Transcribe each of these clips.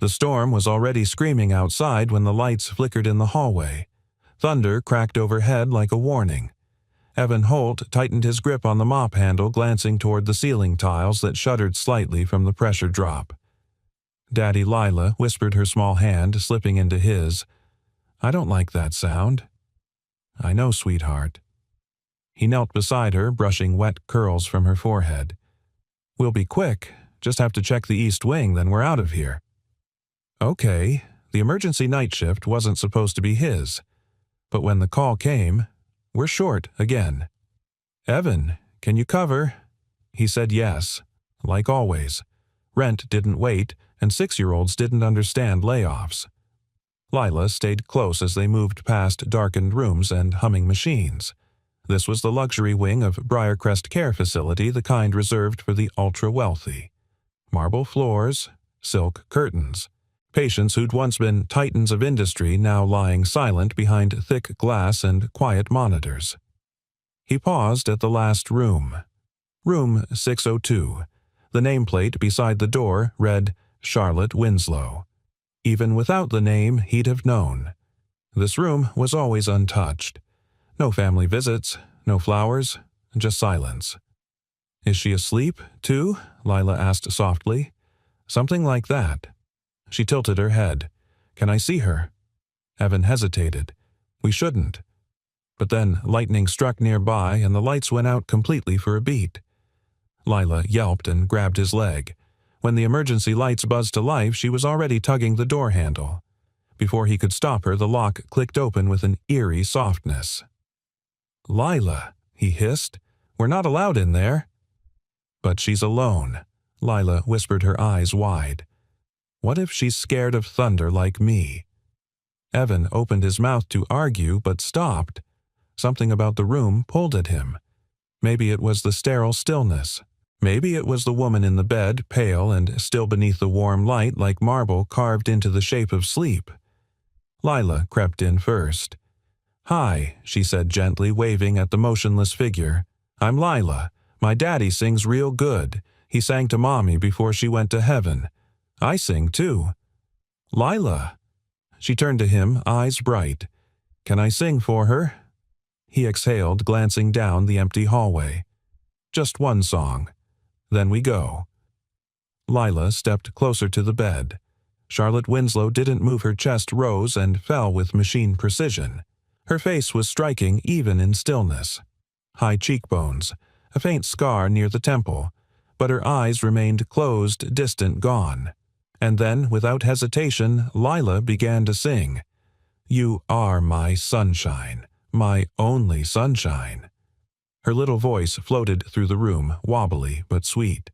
The storm was already screaming outside when the lights flickered in the hallway. Thunder cracked overhead like a warning. Evan Holt tightened his grip on the mop handle, glancing toward the ceiling tiles that shuddered slightly from the pressure drop. Daddy Lila whispered, her small hand slipping into his. "I don't like that sound." "I know, sweetheart." He knelt beside her, brushing wet curls from her forehead. "We'll be quick. Just have to check the east wing, then we're out of here." Okay, the emergency night shift wasn't supposed to be his. But when the call came, we're short again. "Evan, can you cover?" He said yes, like always. Rent didn't wait, and 6-year-olds didn't understand layoffs. Lila stayed close as they moved past darkened rooms and humming machines. This was the luxury wing of Briarcrest Care Facility, the kind reserved for the ultra-wealthy. Marble floors, silk curtains. Patients who'd once been titans of industry now lying silent behind thick glass and quiet monitors. He paused at the last room. Room 602. The nameplate beside the door read Charlotte Winslow. Even without the name, he'd have known. This room was always untouched. No family visits, no flowers, just silence. "Is she asleep, too?" Lila asked softly. "Something like that." She tilted her head. "Can I see her?" Evan hesitated. "We shouldn't." But then lightning struck nearby and the lights went out completely for a beat. Lila yelped and grabbed his leg. When the emergency lights buzzed to life, she was already tugging the door handle. Before he could stop her, the lock clicked open with an eerie softness. "Lila," he hissed. "We're not allowed in there." "But she's alone," Lila whispered, her eyes wide. "What if she's scared of thunder like me?" Evan opened his mouth to argue, but stopped. Something about the room pulled at him. Maybe it was the sterile stillness. Maybe it was the woman in the bed, pale and still beneath the warm light like marble carved into the shape of sleep. Lila crept in first. "Hi," she said gently, waving at the motionless figure. "I'm Lila. My daddy sings real good. He sang to Mommy before she went to heaven. I sing too." "Lila." She turned to him, eyes bright. "Can I sing for her?" He exhaled, glancing down the empty hallway. "Just one song. Then we go." Lila stepped closer to the bed. Charlotte Winslow didn't move. Her chest rose and fell with machine precision. Her face was striking even in stillness. High cheekbones, a faint scar near the temple, but her eyes remained closed, distant, gone. And then, without hesitation, Lila began to sing. "You are my sunshine, my only sunshine." Her little voice floated through the room, wobbly but sweet.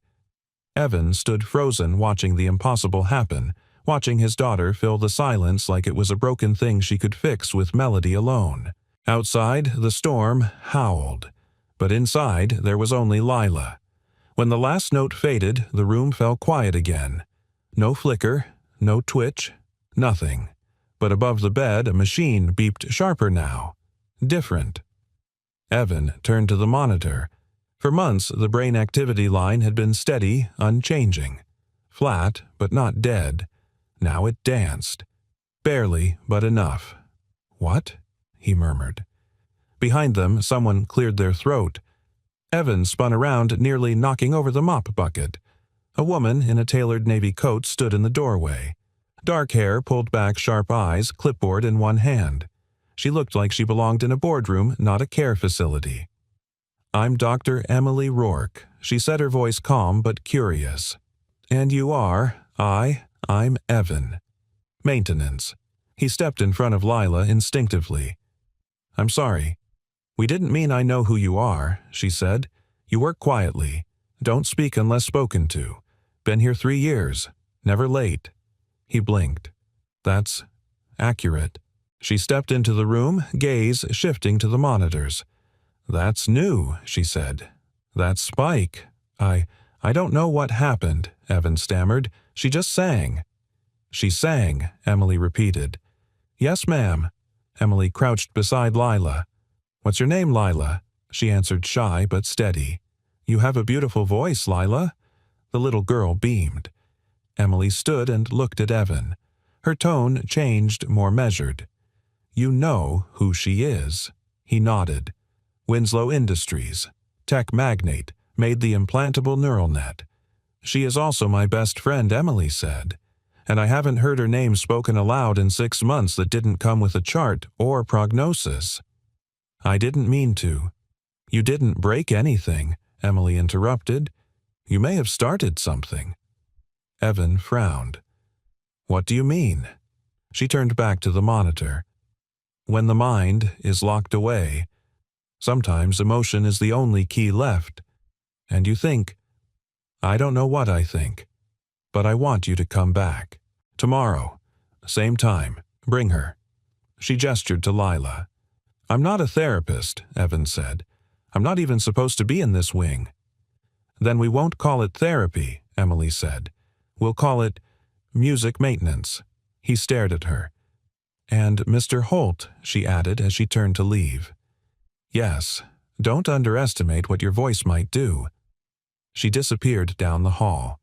Evan stood frozen, watching the impossible happen, watching his daughter fill the silence like it was a broken thing she could fix with melody alone. Outside, the storm howled, but inside there was only Lila. When the last note faded, the room fell quiet again. No flicker, no twitch, nothing. But above the bed, a machine beeped sharper now. Different. Evan turned to the monitor. For months, the brain activity line had been steady, unchanging. Flat, but not dead. Now it danced. Barely, but enough. "What?" he murmured. Behind them, someone cleared their throat. Evan spun around, nearly knocking over the mop bucket. A woman in a tailored navy coat stood in the doorway. Dark hair, pulled back, sharp eyes, clipboard in one hand. She looked like she belonged in a boardroom, not a care facility. "I'm Dr. Emily Rourke," she said, her voice calm but curious. "And you are?" I'm Evan." "Maintenance." He stepped in front of Lila instinctively. "I'm sorry." "We didn't mean I know who you are," she said. "You work quietly. Don't speak unless spoken to. Been here 3 years. Never late." He blinked. "That's accurate." She stepped into the room, gaze shifting to the monitors. "That's new," she said. "That's Spike. I don't know what happened," Evan stammered. "She just sang." "She sang," Emily repeated. "Yes, ma'am." Emily crouched beside Lila. "What's your name, Lila?" She answered, shy but steady. "You have a beautiful voice, Lila." The little girl beamed. Emily stood and looked at Evan. Her tone changed, more measured. "You know who she is." He nodded. "Winslow Industries. Tech magnate. Made the implantable neural net." "She is also my best friend," Emily said. "And I haven't heard her name spoken aloud in 6 months that didn't come with a chart or prognosis." "I didn't mean to." "You didn't break anything," Emily interrupted. "You may have started something." Evan frowned. "What do you mean?" She turned back to the monitor. "When the mind is locked away, sometimes emotion is the only key left. And you think, I don't know what I think, but I want you to come back. Tomorrow, same time, bring her." She gestured to Lila. "I'm not a therapist," Evan said. "I'm not even supposed to be in this wing." "Then we won't call it therapy," Emily said. "We'll call it music maintenance." He stared at her. "And Mr. Holt," she added as she turned to leave. "Yes, don't underestimate what your voice might do." She disappeared down the hall.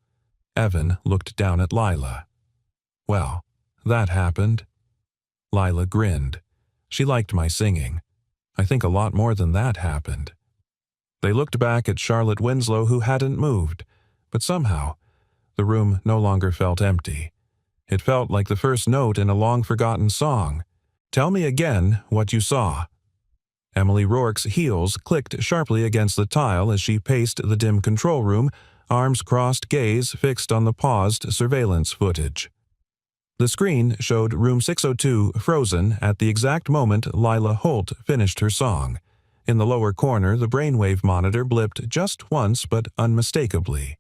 Evan looked down at Lila. "Well, that happened." Lila grinned. "She liked my singing. I think a lot more than that happened." They looked back at Charlotte Winslow, who hadn't moved, but somehow the room no longer felt empty. It felt like the first note in a long-forgotten song. "Tell me again what you saw." Emily Rourke's heels clicked sharply against the tile as she paced the dim control room, arms crossed, gaze fixed on the paused surveillance footage. The screen showed room 602 frozen at the exact moment Lila Holt finished her song. In the lower corner, the brainwave monitor blipped just once but unmistakably.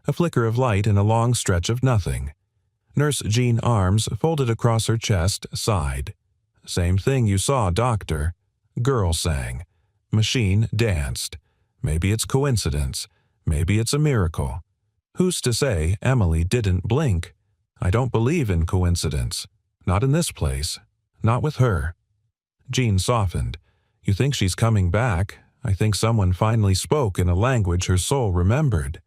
A flicker of light in a long stretch of nothing. Nurse Jean, arms folded across her chest, sighed. "Same thing you saw, Doctor." Girl sang. Machine danced. Maybe it's coincidence. Maybe it's a miracle. Who's to say Emily didn't blink? I don't believe in coincidence. Not in this place. Not with her. Jean softened. "You think she's coming back? I think someone finally spoke in a language her soul remembered."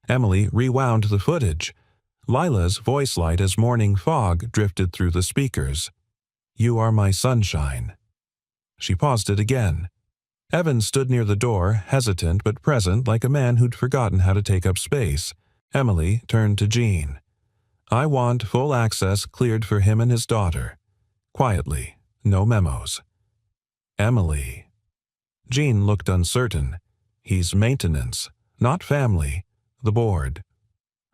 Emily rewound the footage. Lila's voice light as morning fog drifted through the speakers. "You are my sunshine." She paused it again. Evan stood near the door, hesitant but present like a man who'd forgotten how to take up space. Emily turned to Jean. "I want full access cleared for him and his daughter. Quietly, no memos." "Emily." Jean looked uncertain. "He's maintenance, not family. The board."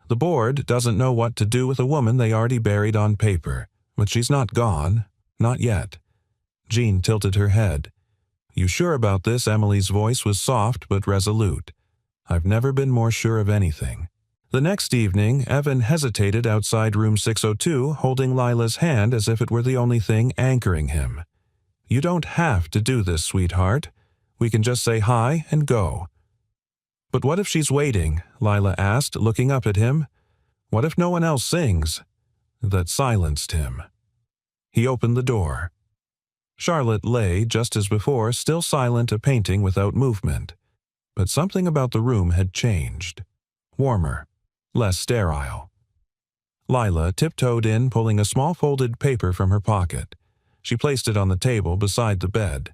"The board doesn't know what to do with a woman they already buried on paper, but she's not gone. Not yet." Jean tilted her head. "You sure about this?" Emily's voice was soft but resolute. "I've never been more sure of anything." The next evening, Evan hesitated outside room 602, holding Lila's hand as if it were the only thing anchoring him. "You don't have to do this, sweetheart. We can just say hi and go." "But what if she's waiting?" Lila asked, looking up at him. "What if no one else sings?" That silenced him. He opened the door. Charlotte lay, just as before, still silent, a painting without movement. But something about the room had changed. Warmer. Less sterile. Lila tiptoed in, pulling a small folded paper from her pocket. She placed it on the table beside the bed.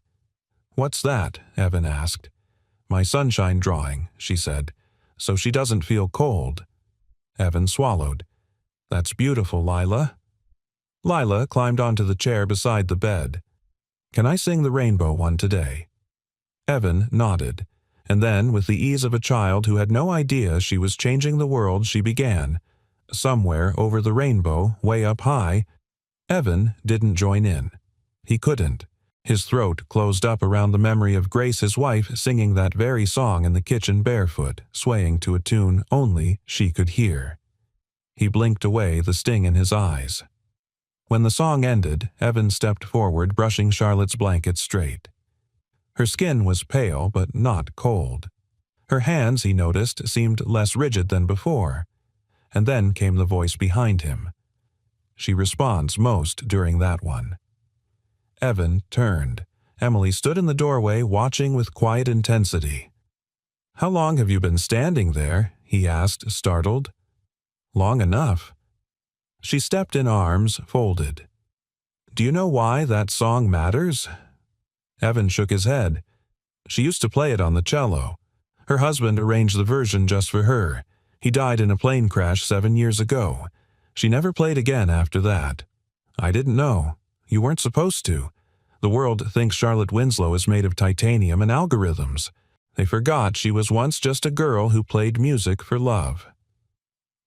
"What's that?" Evan asked. "My sunshine drawing," she said, "so she doesn't feel cold." Evan swallowed. "That's beautiful, Lila." Lila climbed onto the chair beside the bed. "Can I sing the rainbow one today?" Evan nodded, and then, with the ease of a child who had no idea she was changing the world, she began. Somewhere over the rainbow, way up high. Evan didn't join in. He couldn't. His throat closed up around the memory of Grace, his wife, singing that very song in the kitchen barefoot, swaying to a tune only she could hear. He blinked away, the sting in his eyes. When the song ended, Evan stepped forward, brushing Charlotte's blanket straight. Her skin was pale, but not cold. Her hands, he noticed, seemed less rigid than before. And then came the voice behind him. She responds most during that one. Evan turned. Emily stood in the doorway, watching with quiet intensity. "How long have you been standing there?" he asked, startled. Long enough. She stepped in, arms folded. Do you know why that song matters? Evan shook his head. She used to play it on the cello. Her husband arranged the version just for her. He died in a plane crash 7 years ago. She never played again after that. I didn't know. You weren't supposed to. The world thinks Charlotte Winslow is made of titanium and algorithms. They forgot she was once just a girl who played music for love.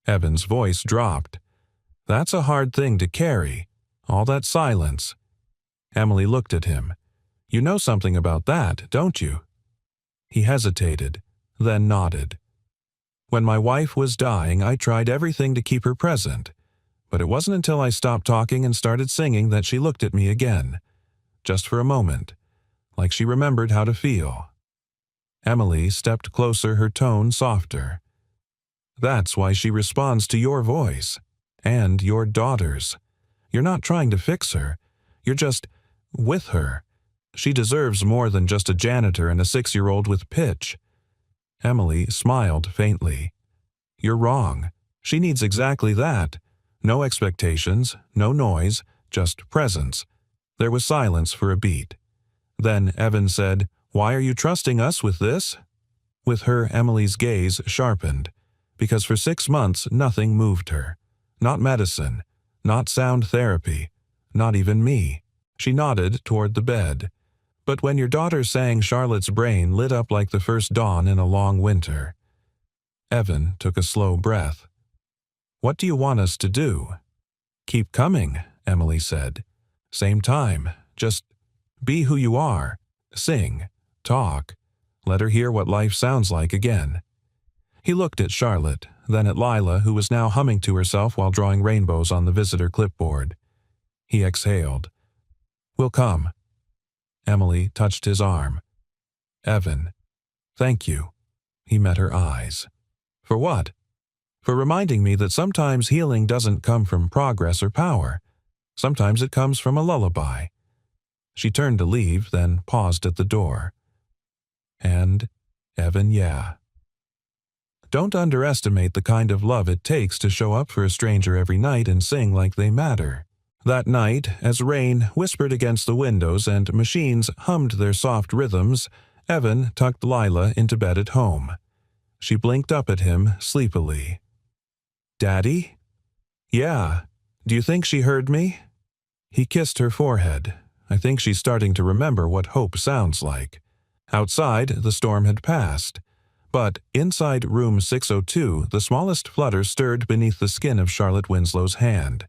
Evan's voice dropped. That's a hard thing to carry. All that silence. Emily looked at him. You know something about that, don't you? He hesitated, then nodded. When my wife was dying, I tried everything to keep her present. But it wasn't until I stopped talking and started singing that she looked at me again. Just for a moment. Like she remembered how to feel. Emily stepped closer, her tone softer. That's why she responds to your voice. And your daughter's. You're not trying to fix her. You're just with her. She deserves more than just a janitor and a 6-year-old with pitch. Emily smiled faintly. You're wrong. She needs exactly that. No expectations, no noise, just presence. There was silence for a beat. Then Evan said, Why are you trusting us with this? With her, Emily's gaze sharpened. Because for 6 months, nothing moved her. Not medicine. Not sound therapy. Not even me. She nodded toward the bed. But when your daughter sang, Charlotte's brain lit up like the first dawn in a long winter. Evan took a slow breath. What do you want us to do? Keep coming, Emily said. Same time. Just be who you are. Sing. Talk. Let her hear what life sounds like again. He looked at Charlotte, then at Lila, who was now humming to herself while drawing rainbows on the visitor clipboard. He exhaled. We'll come. Emily touched his arm. Evan, thank you. He met her eyes. For what? For reminding me that sometimes healing doesn't come from progress or power. Sometimes it comes from a lullaby. She turned to leave, then paused at the door. And, Evan, yeah. Don't underestimate the kind of love it takes to show up for a stranger every night and sing like they matter. That night, as rain whispered against the windows and machines hummed their soft rhythms, Evan tucked Lila into bed at home. She blinked up at him sleepily. Daddy? Yeah. Do you think she heard me? He kissed her forehead. I think she's starting to remember what hope sounds like. Outside, the storm had passed. But inside room 602, the smallest flutter stirred beneath the skin of Charlotte Winslow's hand.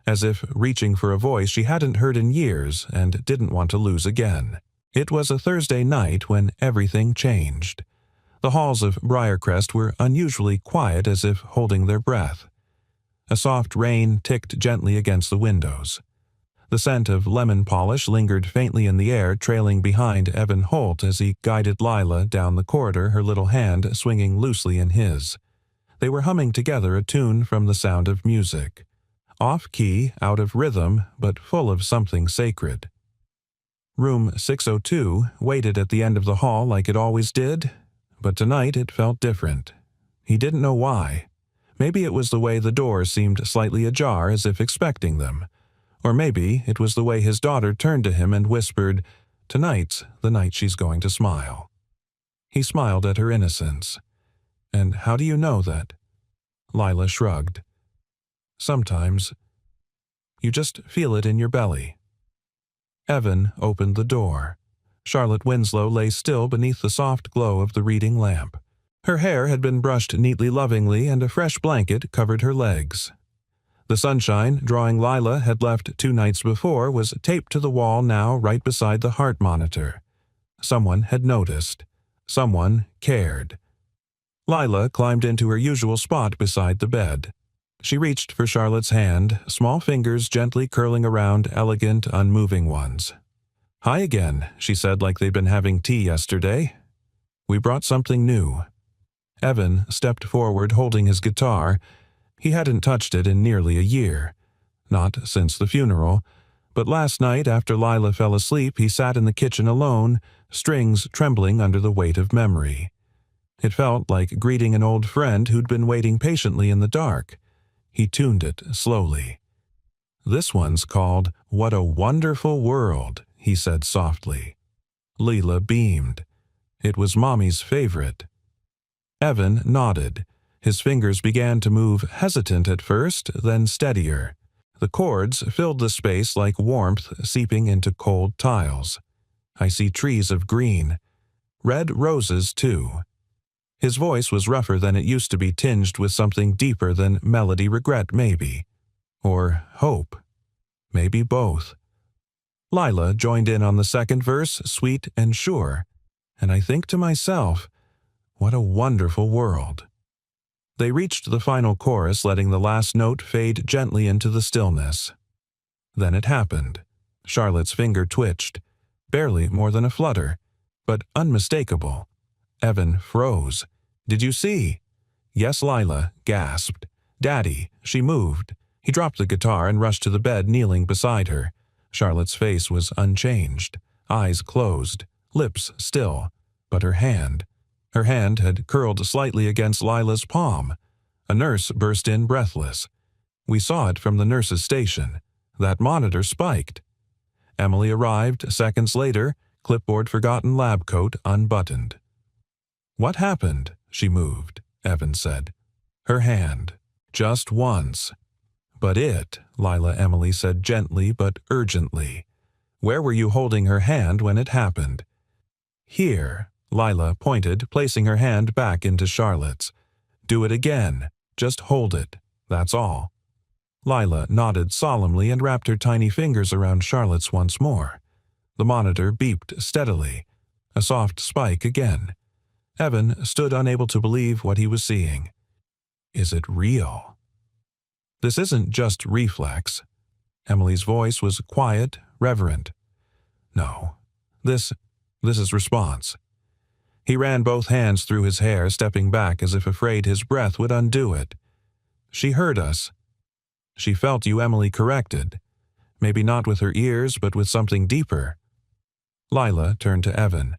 As if reaching for a voice she hadn't heard in years and didn't want to lose again. It was a Thursday night when everything changed. The halls of Briarcrest were unusually quiet, as if holding their breath. A soft rain ticked gently against the windows. The scent of lemon polish lingered faintly in the air, trailing behind Evan Holt as he guided Lila down the corridor, her little hand swinging loosely in his. They were humming together a tune from The Sound of Music. Off-key, out of rhythm, but full of something sacred. Room 602 waited at the end of the hall like it always did, but tonight it felt different. He didn't know why. Maybe it was the way the door seemed slightly ajar, as if expecting them. Or maybe it was the way his daughter turned to him and whispered, "Tonight's the night she's going to smile." He smiled at her innocence. "And how do you know that?" Lila shrugged. "Sometimes. You just feel it in your belly." Evan opened the door. Charlotte Winslow lay still beneath the soft glow of the reading lamp. Her hair had been brushed neatly lovingly, and a fresh blanket covered her legs. The sunshine, drawing Lila had left 2 nights before, was taped to the wall now right beside the heart monitor. Someone had noticed. Someone cared. Lila climbed into her usual spot beside the bed. She reached for Charlotte's hand, small fingers gently curling around elegant, unmoving ones. "Hi again," she said like they'd been having tea yesterday. "We brought something new." Evan stepped forward holding his guitar. He hadn't touched it in nearly a year. Not since the funeral. But last night, after Lila fell asleep, he sat in the kitchen alone, strings trembling under the weight of memory. It felt like greeting an old friend who'd been waiting patiently in the dark. He tuned it slowly. "This one's called What a Wonderful World," he said softly. Leela beamed. It was Mommy's favorite. Evan nodded. His fingers began to move, hesitant at first, then steadier. The chords filled the space like warmth seeping into cold tiles. "I see trees of green. Red roses, too." His voice was rougher than it used to be, tinged with something deeper than melody, regret maybe. Or hope. Maybe both. Lila joined in on the second verse, sweet and sure. And I think to myself, what a wonderful world. They reached the final chorus, letting the last note fade gently into the stillness. Then it happened. Charlotte's finger twitched. Barely more than a flutter, but unmistakable. Evan froze. "Did you see?" "Yes," Lila gasped. "Daddy." She moved. He dropped the guitar and rushed to the bed, kneeling beside her. Charlotte's face was unchanged, eyes closed, lips still, but her hand had curled slightly against Lila's palm. A nurse burst in, breathless. We saw it from the nurse's station. That monitor spiked. Emily arrived seconds later, clipboard forgotten, lab coat unbuttoned. "What happened?" "She moved," Evan said. "Her hand. Just once." "But Lila Emily said gently but urgently. "Where were you holding her hand when it happened?" "Here," Lila pointed, placing her hand back into Charlotte's. "Do it again. Just hold it. That's all." Lila nodded solemnly and wrapped her tiny fingers around Charlotte's once more. The monitor beeped steadily. A soft spike again. Evan stood unable to believe what he was seeing. Is it real? "This isn't just reflex." Emily's voice was quiet, reverent. "No, this is response." He ran both hands through his hair, stepping back as if afraid his breath would undo it. "She heard us. She felt you," Emily corrected. "Maybe not with her ears, but with something deeper." Lila turned to Evan.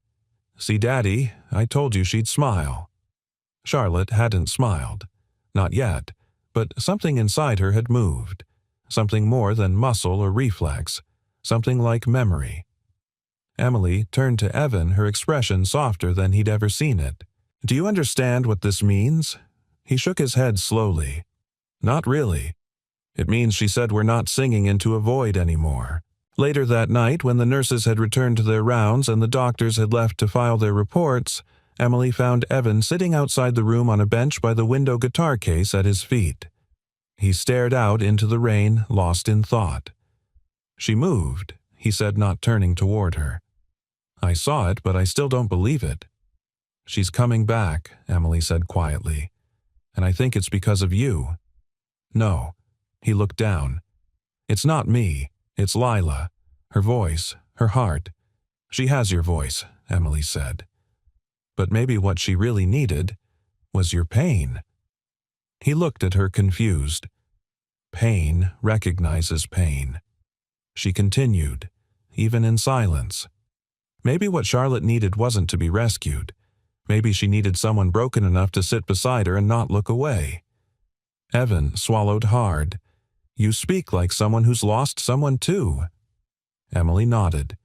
"See, Daddy, I told you she'd smile." Charlotte hadn't smiled. Not yet, but something inside her had moved. Something more than muscle or reflex. Something like memory. Emily turned to Evan, her expression softer than he'd ever seen it. "Do you understand what this means?" He shook his head slowly. "Not really. It means she said we're not singing into a void anymore." Later that night, when the nurses had returned to their rounds and the doctors had left to file their reports, Emily found Evan sitting outside the room on a bench by the window guitar case at his feet. He stared out into the rain, lost in thought. "She moved," he said, not turning toward her. "I saw it, but I still don't believe it." "She's coming back," Emily said quietly. "And I think it's because of you." "No." He looked down. "It's not me. It's Lila. Her voice, her heart. She has your voice," Emily said. "But maybe what she really needed was your pain." He looked at her confused. "Pain recognizes pain." She continued, even in silence. Maybe what Charlotte needed wasn't to be rescued. Maybe she needed someone broken enough to sit beside her and not look away. Evan swallowed hard. "You speak like someone who's lost someone too." Emily nodded.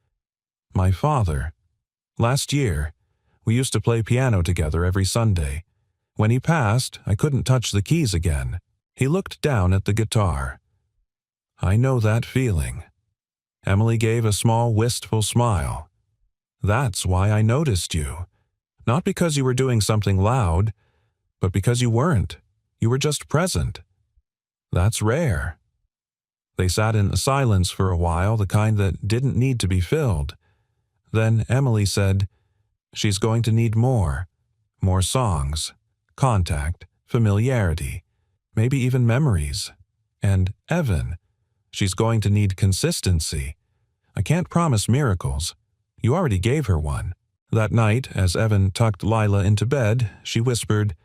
"My father. Last year, we used to play piano together every Sunday. When he passed, I couldn't touch the keys again." He looked down at the guitar. "I know that feeling." Emily gave a small, wistful smile. "That's why I noticed you. Not because you were doing something loud, but because you weren't. You were just present. That's rare." They sat in silence for a while, the kind that didn't need to be filled. Then Emily said, "She's going to need more. More songs, contact, familiarity, maybe even memories. And Evan, she's going to need consistency. I can't promise miracles. You already gave her one." That night, as Evan tucked Lila into bed, she whispered,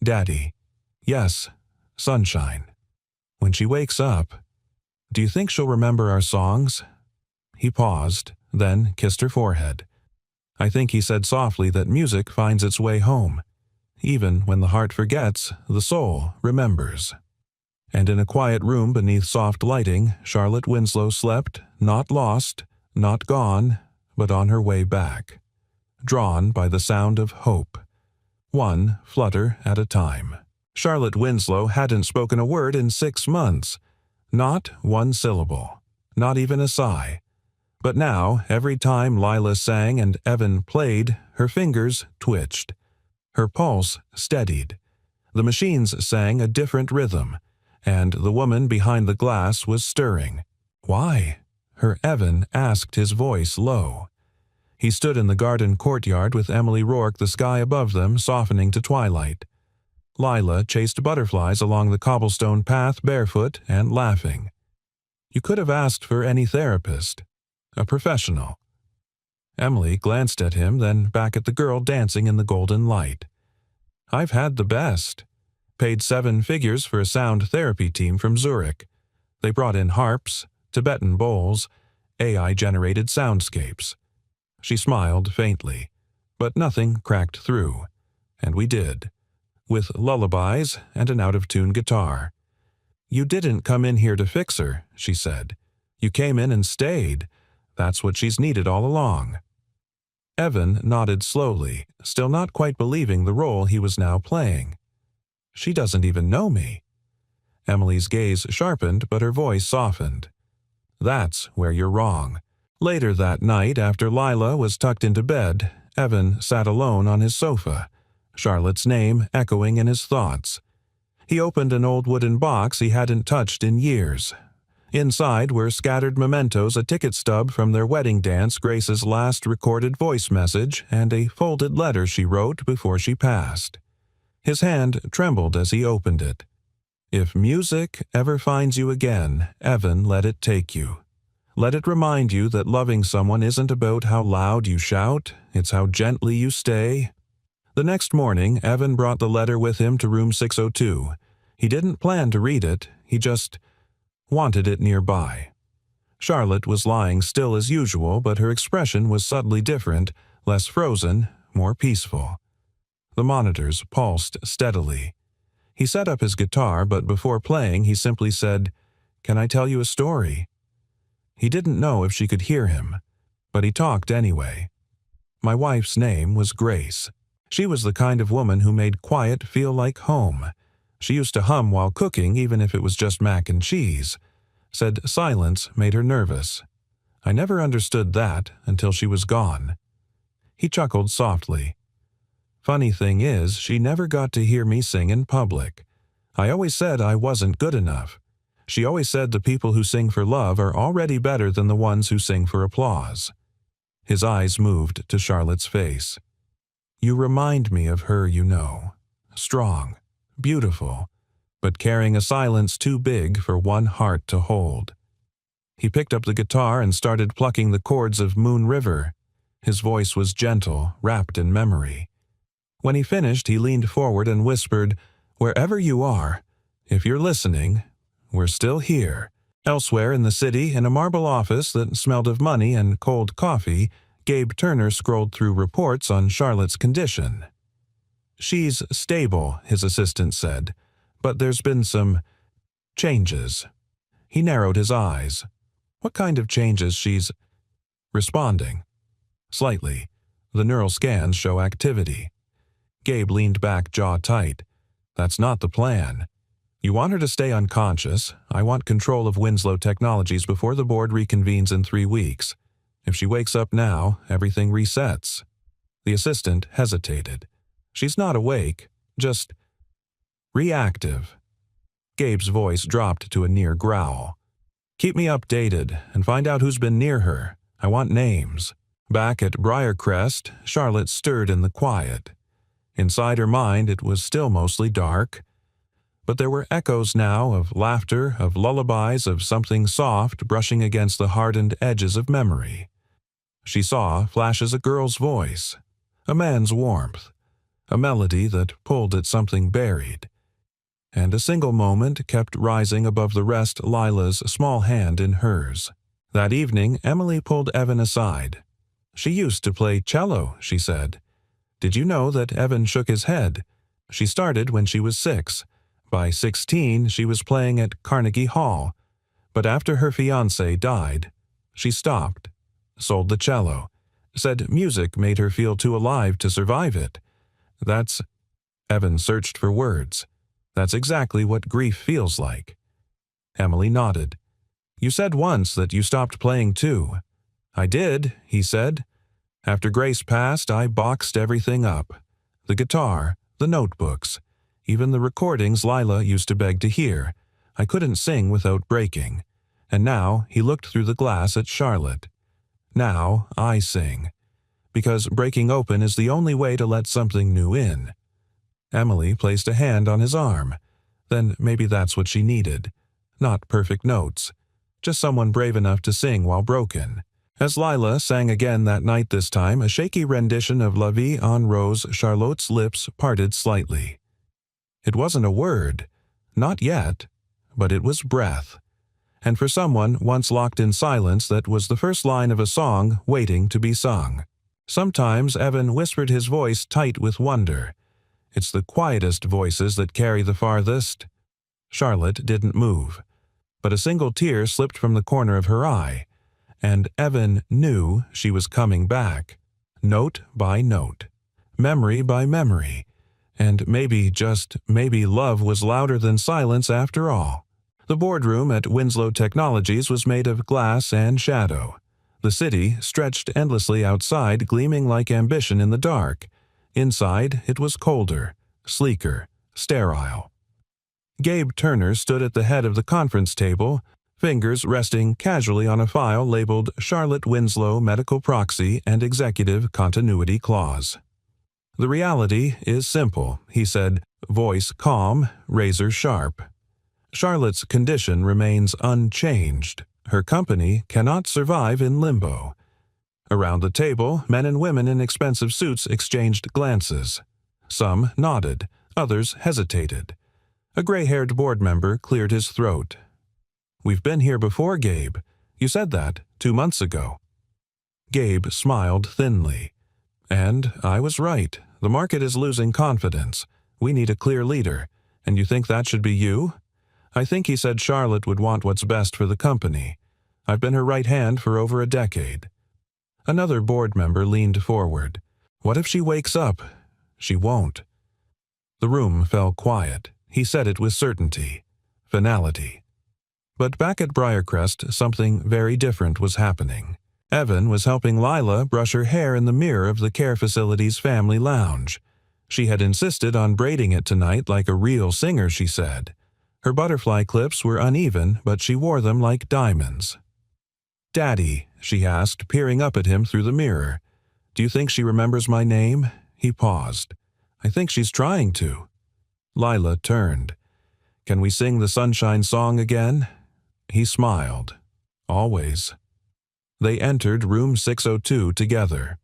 "Daddy, yes, sunshine. When she wakes up, do you think she'll remember our songs?" He paused, then kissed her forehead. "I think," he said softly, "that music finds its way home. Even when the heart forgets, the soul remembers." And in a quiet room beneath soft lighting, Charlotte Winslow slept, not lost, not gone, but on her way back, drawn by the sound of hope, one flutter at a time. Charlotte Winslow hadn't spoken a word in 6 months, not one syllable, not even a sigh. But now, every time Lila sang and Evan played, her fingers twitched. Her pulse steadied. The machines sang a different rhythm, and the woman behind the glass was stirring. Why? Her Evan asked, his voice low. He stood in the garden courtyard with Emily Rourke, the sky above them softening to twilight. Lila chased butterflies along the cobblestone path barefoot and laughing. You could have asked for any therapist. A professional. Emily glanced at him, then back at the girl dancing in the golden light. I've had the best. Paid 7 figures for a sound therapy team from Zurich. They brought in harps, Tibetan bowls, AI-generated soundscapes. She smiled faintly, but nothing cracked through. And we did. With lullabies and an out-of-tune guitar. You didn't come in here to fix her, she said. You came in and stayed. That's what she's needed all along. Evan nodded slowly, still not quite believing the role he was now playing. She doesn't even know me. Emily's gaze sharpened, but her voice softened. That's where you're wrong. Later that night, after Lila was tucked into bed, Evan sat alone on his sofa, Charlotte's name echoing in his thoughts. He opened an old wooden box he hadn't touched in years. Inside were scattered mementos, a ticket stub from their wedding dance, Grace's last recorded voice message, and a folded letter she wrote before she passed. His hand trembled as he opened it. If music ever finds you again, Evan, let it take you. Let it remind you that loving someone isn't about how loud you shout, it's how gently you stay. The next morning, Evan brought the letter with him to room 602. He didn't plan to read it, he just wanted it nearby. Charlotte was lying still as usual, but her expression was subtly different, less frozen, more peaceful. The monitors pulsed steadily. He set up his guitar, but before playing he simply said, "Can I tell you a story?" He didn't know if she could hear him, but he talked anyway. My wife's name was Grace. She was the kind of woman who made quiet feel like home. She used to hum while cooking, even if it was just mac and cheese. Said silence made her nervous. I never understood that until she was gone. He chuckled softly. Funny thing is, she never got to hear me sing in public. I always said I wasn't good enough. She always said the people who sing for love are already better than the ones who sing for applause. His eyes moved to Charlotte's face. You remind me of her, you know. Strong, beautiful, but carrying a silence too big for one heart to hold. He picked up the guitar and started plucking the chords of Moon River. His voice was gentle, wrapped in memory. When he finished, he leaned forward and whispered, "Wherever you are, if you're listening, we're still here." Elsewhere in the city, in a marble office that smelled of money and cold coffee, Gabe Turner scrolled through reports on Charlotte's condition. She's stable, his assistant said, but there's been some changes. He narrowed his eyes. What kind of changes? She's responding. Slightly. The neural scans show activity. Gabe leaned back, jaw tight. That's not the plan. You want her to stay unconscious. I want control of Winslow Technologies before the board reconvenes in 3 weeks. If she wakes up now, everything resets. The assistant hesitated. She's not awake, just reactive. Gabe's voice dropped to a near growl. Keep me updated and find out who's been near her. I want names. Back at Briarcrest, Charlotte stirred in the quiet. Inside her mind, it was still mostly dark. But there were echoes now of laughter, of lullabies, of something soft brushing against the hardened edges of memory. She saw flashes a girl's voice, a man's warmth, a melody that pulled at something buried. And a single moment kept rising above the rest, Lila's small hand in hers. That evening, Emily pulled Evan aside. She used to play cello, she said. Did you know that Evan shook his head? She started when she was 6, By 16, she was playing at Carnegie Hall, but after her fiancé died, she stopped, sold the cello, said music made her feel too alive to survive it. That's— Evan searched for words. That's exactly what grief feels like. Emily nodded. You said once that you stopped playing too. I did, he said. After Grace passed, I boxed everything up. The guitar, the notebooks, even the recordings Lila used to beg to hear. I couldn't sing without breaking. And now he looked through the glass at Charlotte. Now I sing. Because breaking open is the only way to let something new in. Emily placed a hand on his arm. Then maybe that's what she needed. Not perfect notes. Just someone brave enough to sing while broken. As Lila sang again that night this time, a shaky rendition of La Vie en Rose, Charlotte's lips parted slightly. It wasn't a word. Not yet. But it was breath. And for someone once locked in silence, that was the first line of a song waiting to be sung. Sometimes Evan whispered his voice tight with wonder. It's the quietest voices that carry the farthest. Charlotte didn't move, but a single tear slipped from the corner of her eye, and Evan knew she was coming back, note by note, memory by memory, and maybe, just maybe, love was louder than silence after all. The boardroom at Winslow Technologies was made of glass and shadow. The city stretched endlessly outside, gleaming like ambition in the dark. Inside, it was colder, sleeker, sterile. Gabe Turner stood at the head of the conference table, fingers resting casually on a file labeled Charlotte Winslow Medical Proxy and Executive Continuity Clause. The reality is simple, he said, voice calm, razor sharp. Charlotte's condition remains unchanged. Her company cannot survive in limbo. Around the table, men and women in expensive suits exchanged glances. Some nodded, others hesitated. A gray-haired board member cleared his throat. We've been here before, Gabe. You said that 2 months ago. Gabe smiled thinly. And I was right. The market is losing confidence. We need a clear leader. And you think that should be you? I think he said Charlotte would want what's best for the company. I've been her right hand for over a decade. Another board member leaned forward. What if she wakes up? She won't. The room fell quiet. He said it with certainty. Finality. But back at Briarcrest, something very different was happening. Evan was helping Lila brush her hair in the mirror of the care facility's family lounge. She had insisted on braiding it tonight like a real singer, she said. Her butterfly clips were uneven, but she wore them like diamonds. Daddy, she asked, peering up at him through the mirror. Do you think she remembers my name? He paused. I think she's trying to. Lila turned. Can we sing the Sunshine Song again? He smiled. Always. They entered room 602 together.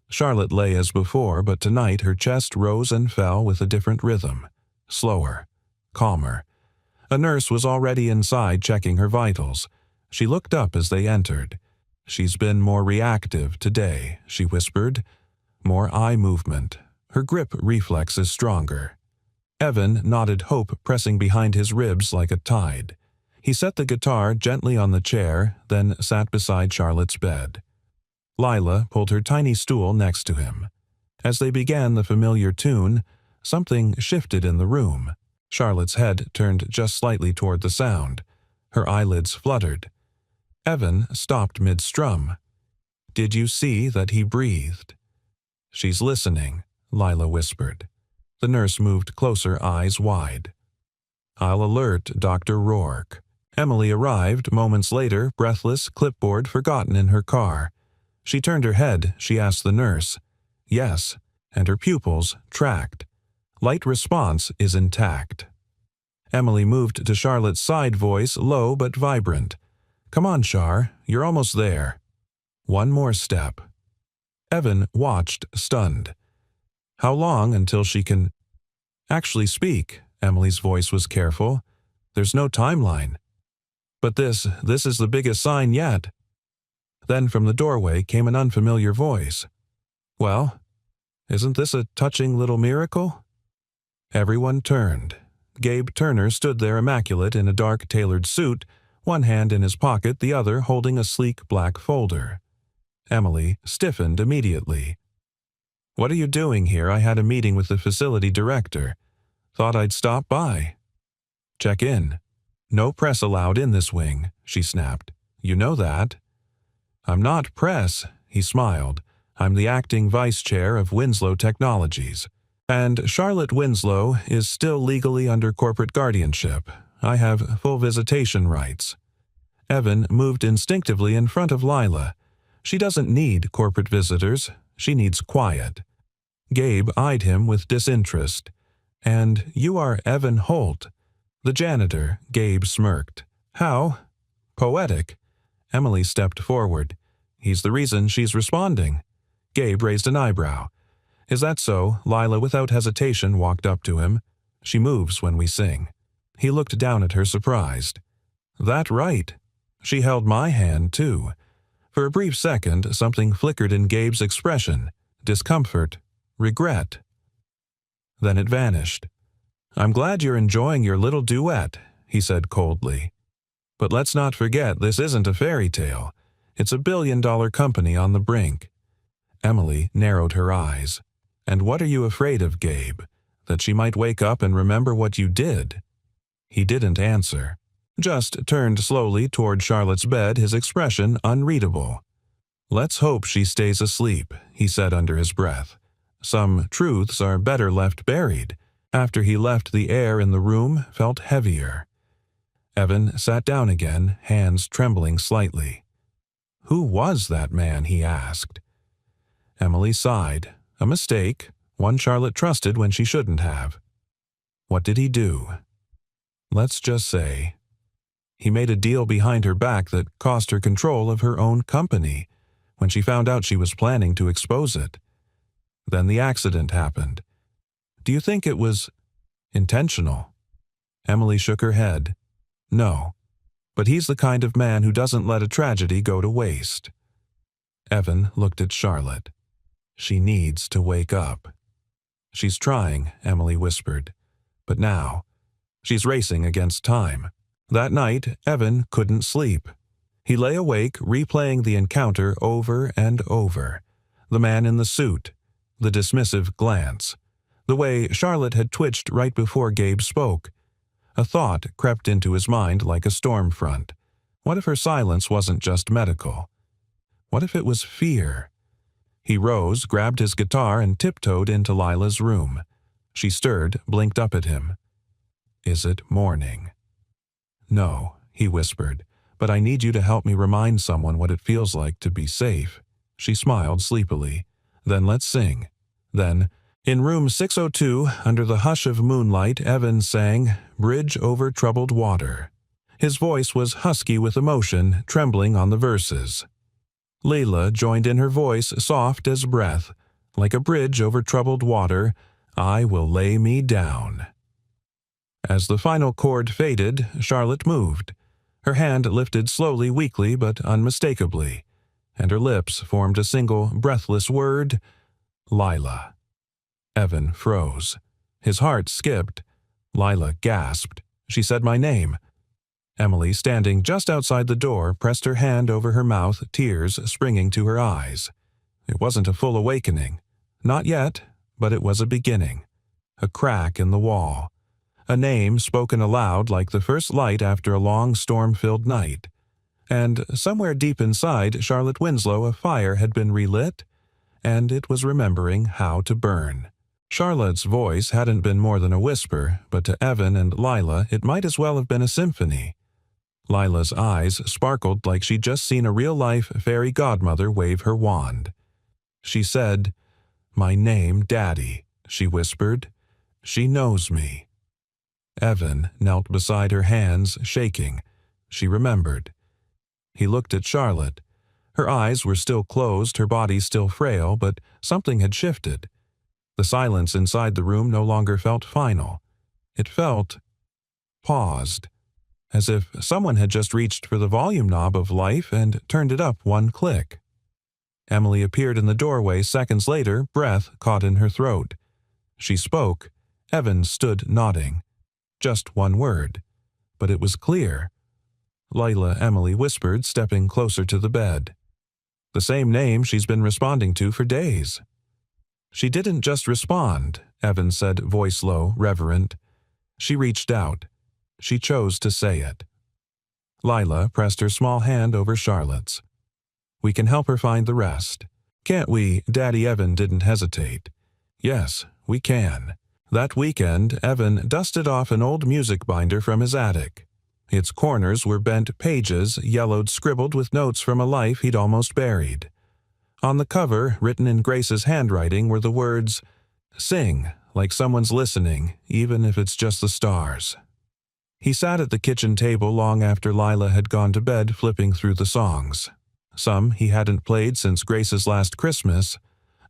Charlotte lay as before, but tonight her chest rose and fell with a different rhythm. Slower. Calmer. A nurse was already inside checking her vitals. She looked up as they entered. She's been more reactive today, she whispered. More eye movement. Her grip reflex is stronger. Evan nodded hope, pressing behind his ribs like a tide. He set the guitar gently on the chair, then sat beside Charlotte's bed. Lila pulled her tiny stool next to him. As they began the familiar tune, something shifted in the room. Charlotte's head turned just slightly toward the sound. Her eyelids fluttered. Evan stopped mid-strum. Did you see that he breathed? She's listening, Lila whispered. The nurse moved closer, eyes wide. I'll alert Dr. Rourke. Emily arrived moments later, breathless, clipboard forgotten in her car. She turned her head, she asked the nurse. Yes, and her pupils tracked. Light response is intact. Emily moved to Charlotte's side, voice low but vibrant. Come on, Char, you're almost there. One more step. Evan watched, stunned. How long until she can actually speak? Emily's voice was careful. There's no timeline. But this is the biggest sign yet. Then from the doorway came an unfamiliar voice. Well, isn't this a touching little miracle? Everyone turned. Gabe Turner stood there immaculate in a dark tailored suit, one hand in his pocket, the other holding a sleek black folder. Emily stiffened immediately. "What are you doing here? I had a meeting with the facility director. Thought I'd stop by." "Check in." "No press allowed in this wing," she snapped. "You know that." "I'm not press," he smiled. "I'm the acting vice chair of Winslow Technologies. And Charlotte Winslow is still legally under corporate guardianship. I have full visitation rights." Evan moved instinctively in front of Lila. She doesn't need corporate visitors. She needs quiet. Gabe eyed him with disinterest. "And you are Evan Holt." "The janitor," Gabe smirked. "How poetic." Emily stepped forward. "He's the reason she's responding." Gabe raised an eyebrow. "Is that so?" Lila, without hesitation, walked up to him. "She moves when we sing." He looked down at her, surprised. "That right?" She held my hand, too. For a brief second, something flickered in Gabe's expression. Discomfort. Regret. Then it vanished. "I'm glad you're enjoying your little duet," he said coldly. "But let's not forget this isn't a fairy tale. It's a billion-dollar company on the brink." Emily narrowed her eyes. "And what are you afraid of, Gabe? That she might wake up and remember what you did?" He didn't answer. Just turned slowly toward Charlotte's bed, his expression unreadable. "Let's hope she stays asleep," he said under his breath. Some truths are better left buried. After he left, the air in the room felt heavier. Evan sat down again, hands trembling slightly. "Who was that man?" he asked. Emily sighed. A mistake, one Charlotte trusted when she shouldn't have. "What did he do?" "Let's just say he made a deal behind her back that cost her control of her own company when she found out she was planning to expose it. Then the accident happened. Do you think it was intentional?" Emily shook her head. "No, but he's the kind of man who doesn't let a tragedy go to waste." Evan looked at Charlotte. "She needs to wake up." "She's trying," Emily whispered. "But now, she's racing against time." That night, Evan couldn't sleep. He lay awake, replaying the encounter over and over. The man in the suit, the dismissive glance, the way Charlotte had twitched right before Gabe spoke. A thought crept into his mind like a storm front. What if her silence wasn't just medical? What if it was fear? He rose, grabbed his guitar, and tiptoed into Lila's room. She stirred, blinked up at him. "Is it morning?" "No," he whispered, "but I need you to help me remind someone what it feels like to be safe." She smiled sleepily. "Then let's sing." Then, in room 602, under the hush of moonlight, Evan sang "Bridge Over Troubled Water." His voice was husky with emotion, trembling on the verses. Leila joined in, her voice soft as breath. "Like a bridge over troubled water, I will lay me down." As the final chord faded, Charlotte moved. Her hand lifted slowly, weakly, but unmistakably, and her lips formed a single, breathless word, "Lila." Evan froze. His heart skipped. Lila gasped. She said my name. Emily, standing just outside the door, pressed her hand over her mouth, tears springing to her eyes. It wasn't a full awakening. Not yet, but it was a beginning. A crack in the wall. A name spoken aloud like the first light after a long storm-filled night. And somewhere deep inside Charlotte Winslow a fire had been relit, and it was remembering how to burn. Charlotte's voice hadn't been more than a whisper, but to Evan and Lila it might as well have been a symphony. Lila's eyes sparkled like she'd just seen a real-life fairy godmother wave her wand. She said, "My name, Daddy," she whispered. "She knows me." Evan knelt beside her, hands shaking. She remembered. He looked at Charlotte. Her eyes were still closed, her body still frail, but something had shifted. The silence inside the room no longer felt final. It felt paused, as if someone had just reached for the volume knob of life and turned it up one click. Emily appeared in the doorway seconds later, breath caught in her throat. She spoke. Evan stood nodding. Just one word. But it was clear. Lila, Emily whispered, stepping closer to the bed. The same name she's been responding to for days. She didn't just respond, Evan said, voice low, reverent. She reached out. She chose to say it. Lila pressed her small hand over Charlotte's. We can help her find the rest. Can't we? Daddy Evan didn't hesitate. Yes, we can. That weekend, Evan dusted off an old music binder from his attic. Its corners were bent pages, yellowed, scribbled with notes from a life he'd almost buried. On the cover, written in Grace's handwriting, were the words, "Sing, like someone's listening, even if it's just the stars." He sat at the kitchen table long after Lila had gone to bed, flipping through the songs. Some he hadn't played since Grace's last Christmas.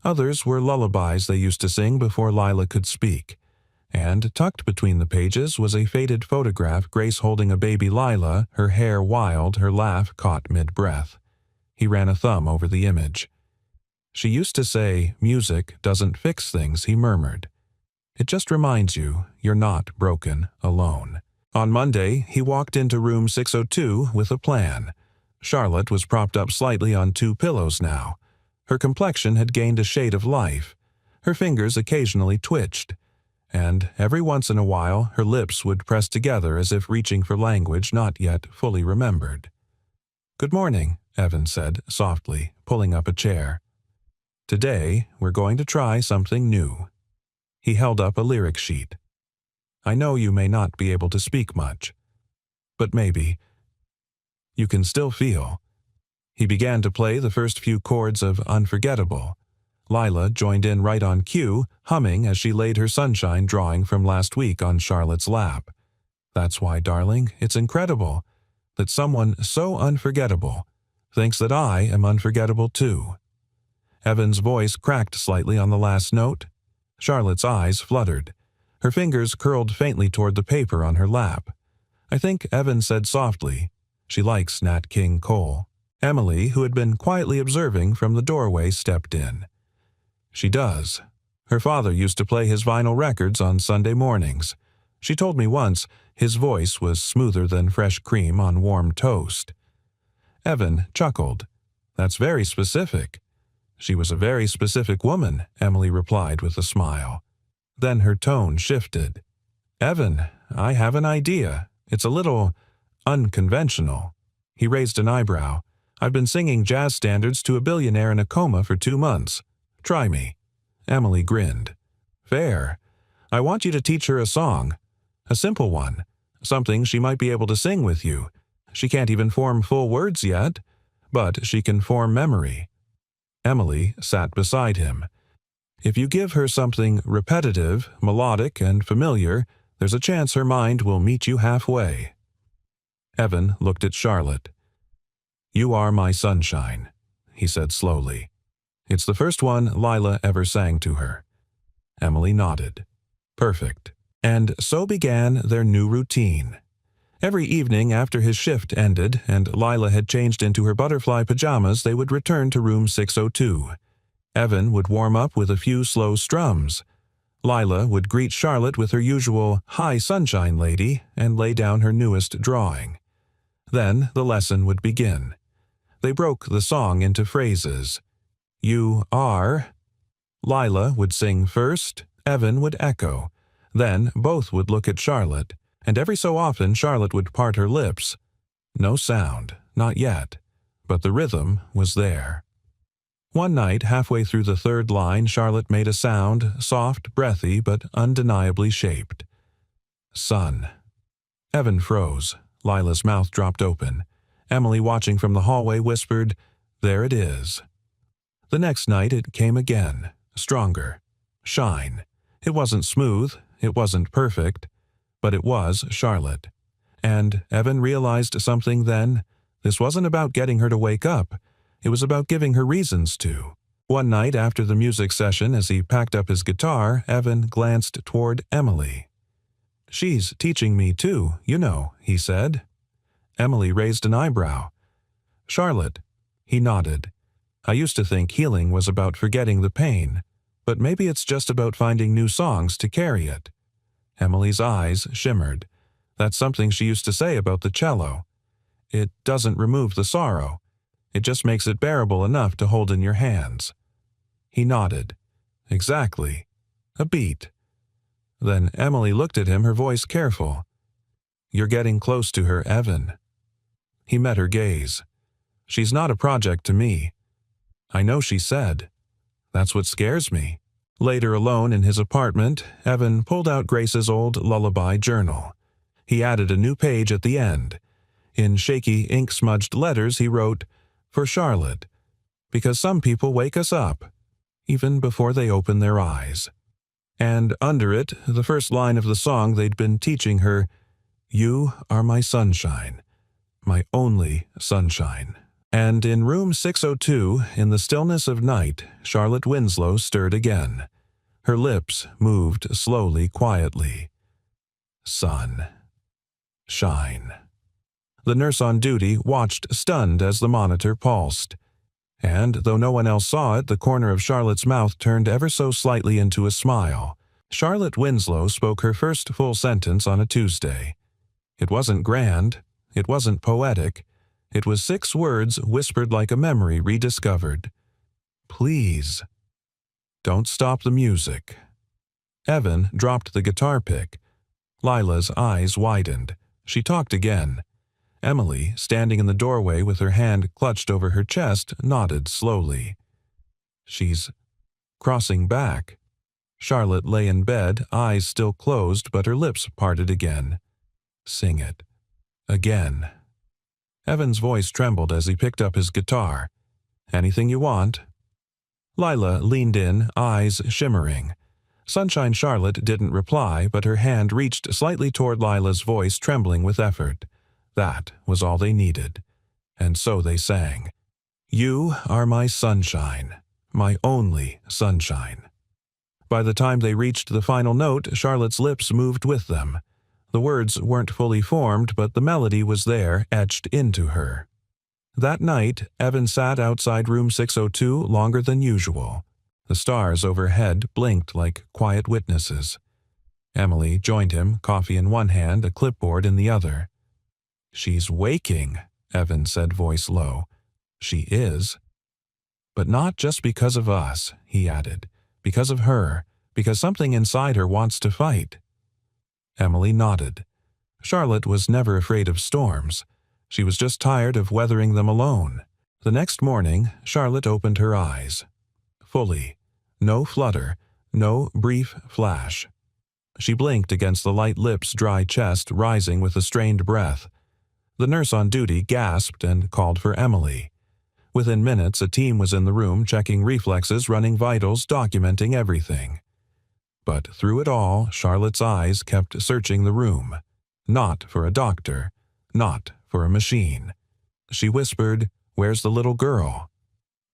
Others were lullabies they used to sing before Lila could speak. And tucked between the pages was a faded photograph, Grace holding a baby Lila, her hair wild, her laugh caught mid-breath. He ran a thumb over the image. She used to say, "Music doesn't fix things," he murmured. "It just reminds you you're not broken alone." On Monday, he walked into room 602 with a plan. Charlotte was propped up slightly on 2 pillows now. Her complexion had gained a shade of life. Her fingers occasionally twitched. And every once in a while her lips would press together as if reaching for language not yet fully remembered. "Good morning," Evan said softly, pulling up a chair. "Today we're going to try something new." He held up a lyric sheet. "I know you may not be able to speak much, but maybe you can still feel." He began to play the first few chords of Unforgettable. Lila joined in right on cue, humming as she laid her sunshine drawing from last week on Charlotte's lap. "That's why, darling, it's incredible that someone so unforgettable thinks that I am unforgettable too." Evan's voice cracked slightly on the last note. Charlotte's eyes fluttered. Her fingers curled faintly toward the paper on her lap. "I think," Evan said softly, "she likes Nat King Cole." Emily, who had been quietly observing from the doorway, stepped in. "She does. Her father used to play his vinyl records on Sunday mornings. She told me once his voice was smoother than fresh cream on warm toast." Evan chuckled. "That's very specific." "She was a very specific woman," Emily replied with a smile. Then her tone shifted. "Evan, I have an idea. It's a little unconventional." He raised an eyebrow. "I've been singing jazz standards to a billionaire in a coma for 2 months. Try me." Emily grinned. "Fair. I want you to teach her a song. A simple one. Something she might be able to sing with you. She can't even form full words yet, but she can form memory." Emily sat beside him. "If you give her something repetitive, melodic, and familiar, there's a chance her mind will meet you halfway." Evan looked at Charlotte. "You are my sunshine," he said slowly. It's the first one Lila ever sang to her. Emily nodded. "Perfect." And so began their new routine. Every evening after his shift ended and Lila had changed into her butterfly pajamas, they would return to room 602. Evan would warm up with a few slow strums. Lila would greet Charlotte with her usual "Hi, sunshine lady," and lay down her newest drawing. Then the lesson would begin. They broke the song into phrases. "You are." Lila would sing first, Evan would echo. Then both would look at Charlotte, and every so often Charlotte would part her lips. No sound, not yet, but the rhythm was there. One night, halfway through the 3rd line, Charlotte made a sound, soft, breathy, but undeniably shaped. "Sun." Evan froze. Lila's mouth dropped open. Emily, watching from the hallway, whispered, "There it is." The next night it came again, stronger. "Shine." It wasn't smooth, it wasn't perfect, but it was Charlotte. And Evan realized something then. This wasn't about getting her to wake up. It was about giving her reasons to. One night after the music session, as he packed up his guitar, Evan glanced toward Emily. "She's teaching me too, you know," he said. Emily raised an eyebrow. "Charlotte." He nodded. "I used to think healing was about forgetting the pain, but maybe it's just about finding new songs to carry it." Emily's eyes shimmered. That's something she used to say about the cello. It doesn't remove the sorrow. It just makes it bearable enough to hold in your hands. He nodded. Exactly. A beat. Then Emily looked at him, her voice careful. You're getting close to her, Evan. He met her gaze. She's not a project to me. I know, she said. That's what scares me. Later, alone in his apartment, Evan pulled out Grace's old lullaby journal. He added a new page at the end. In shaky, ink-smudged letters, he wrote, "For Charlotte, because some people wake us up, even before they open their eyes." And under it, the first line of the song they'd been teaching her, "You are my sunshine, my only sunshine." And in room 602, in the stillness of night, Charlotte Winslow stirred again. Her lips moved slowly, quietly. Sun. Shine. The nurse on duty watched stunned as the monitor pulsed. And, though no one else saw it, the corner of Charlotte's mouth turned ever so slightly into a smile. Charlotte Winslow spoke her first full sentence on a Tuesday. It wasn't grand. It wasn't poetic. It was 6 words whispered like a memory rediscovered. Please. Don't stop the music. Evan dropped the guitar pick. Lila's eyes widened. She talked again. Emily, standing in the doorway with her hand clutched over her chest, nodded slowly. She's crossing back. Charlotte lay in bed, eyes still closed, but her lips parted again. Sing it. Again. Evan's voice trembled as he picked up his guitar. Anything you want? Lila leaned in, eyes shimmering. Sunshine Charlotte didn't reply, but her hand reached slightly toward Lila's voice, trembling with effort. That was all they needed. And so they sang. You are my sunshine, my only sunshine. By the time they reached the final note, Charlotte's lips moved with them. The words weren't fully formed, but the melody was there, etched into her. That night, Evan sat outside room 602 longer than usual. The stars overhead blinked like quiet witnesses. Emily joined him, coffee in one hand, a clipboard in the other. She's waking, Evan said, voice low. She is. But not just because of us, he added. Because of her. Because something inside her wants to fight. Emily nodded. Charlotte was never afraid of storms. She was just tired of weathering them alone. The next morning, Charlotte opened her eyes. Fully. No flutter. No brief flash. She blinked against the light lips' dry chest rising with a strained breath. The nurse on duty gasped and called for Emily. Within minutes, a team was in the room checking reflexes, running vitals, documenting everything. But through it all, Charlotte's eyes kept searching the room. Not for a doctor. Not for a machine. She whispered, "Where's the little girl?"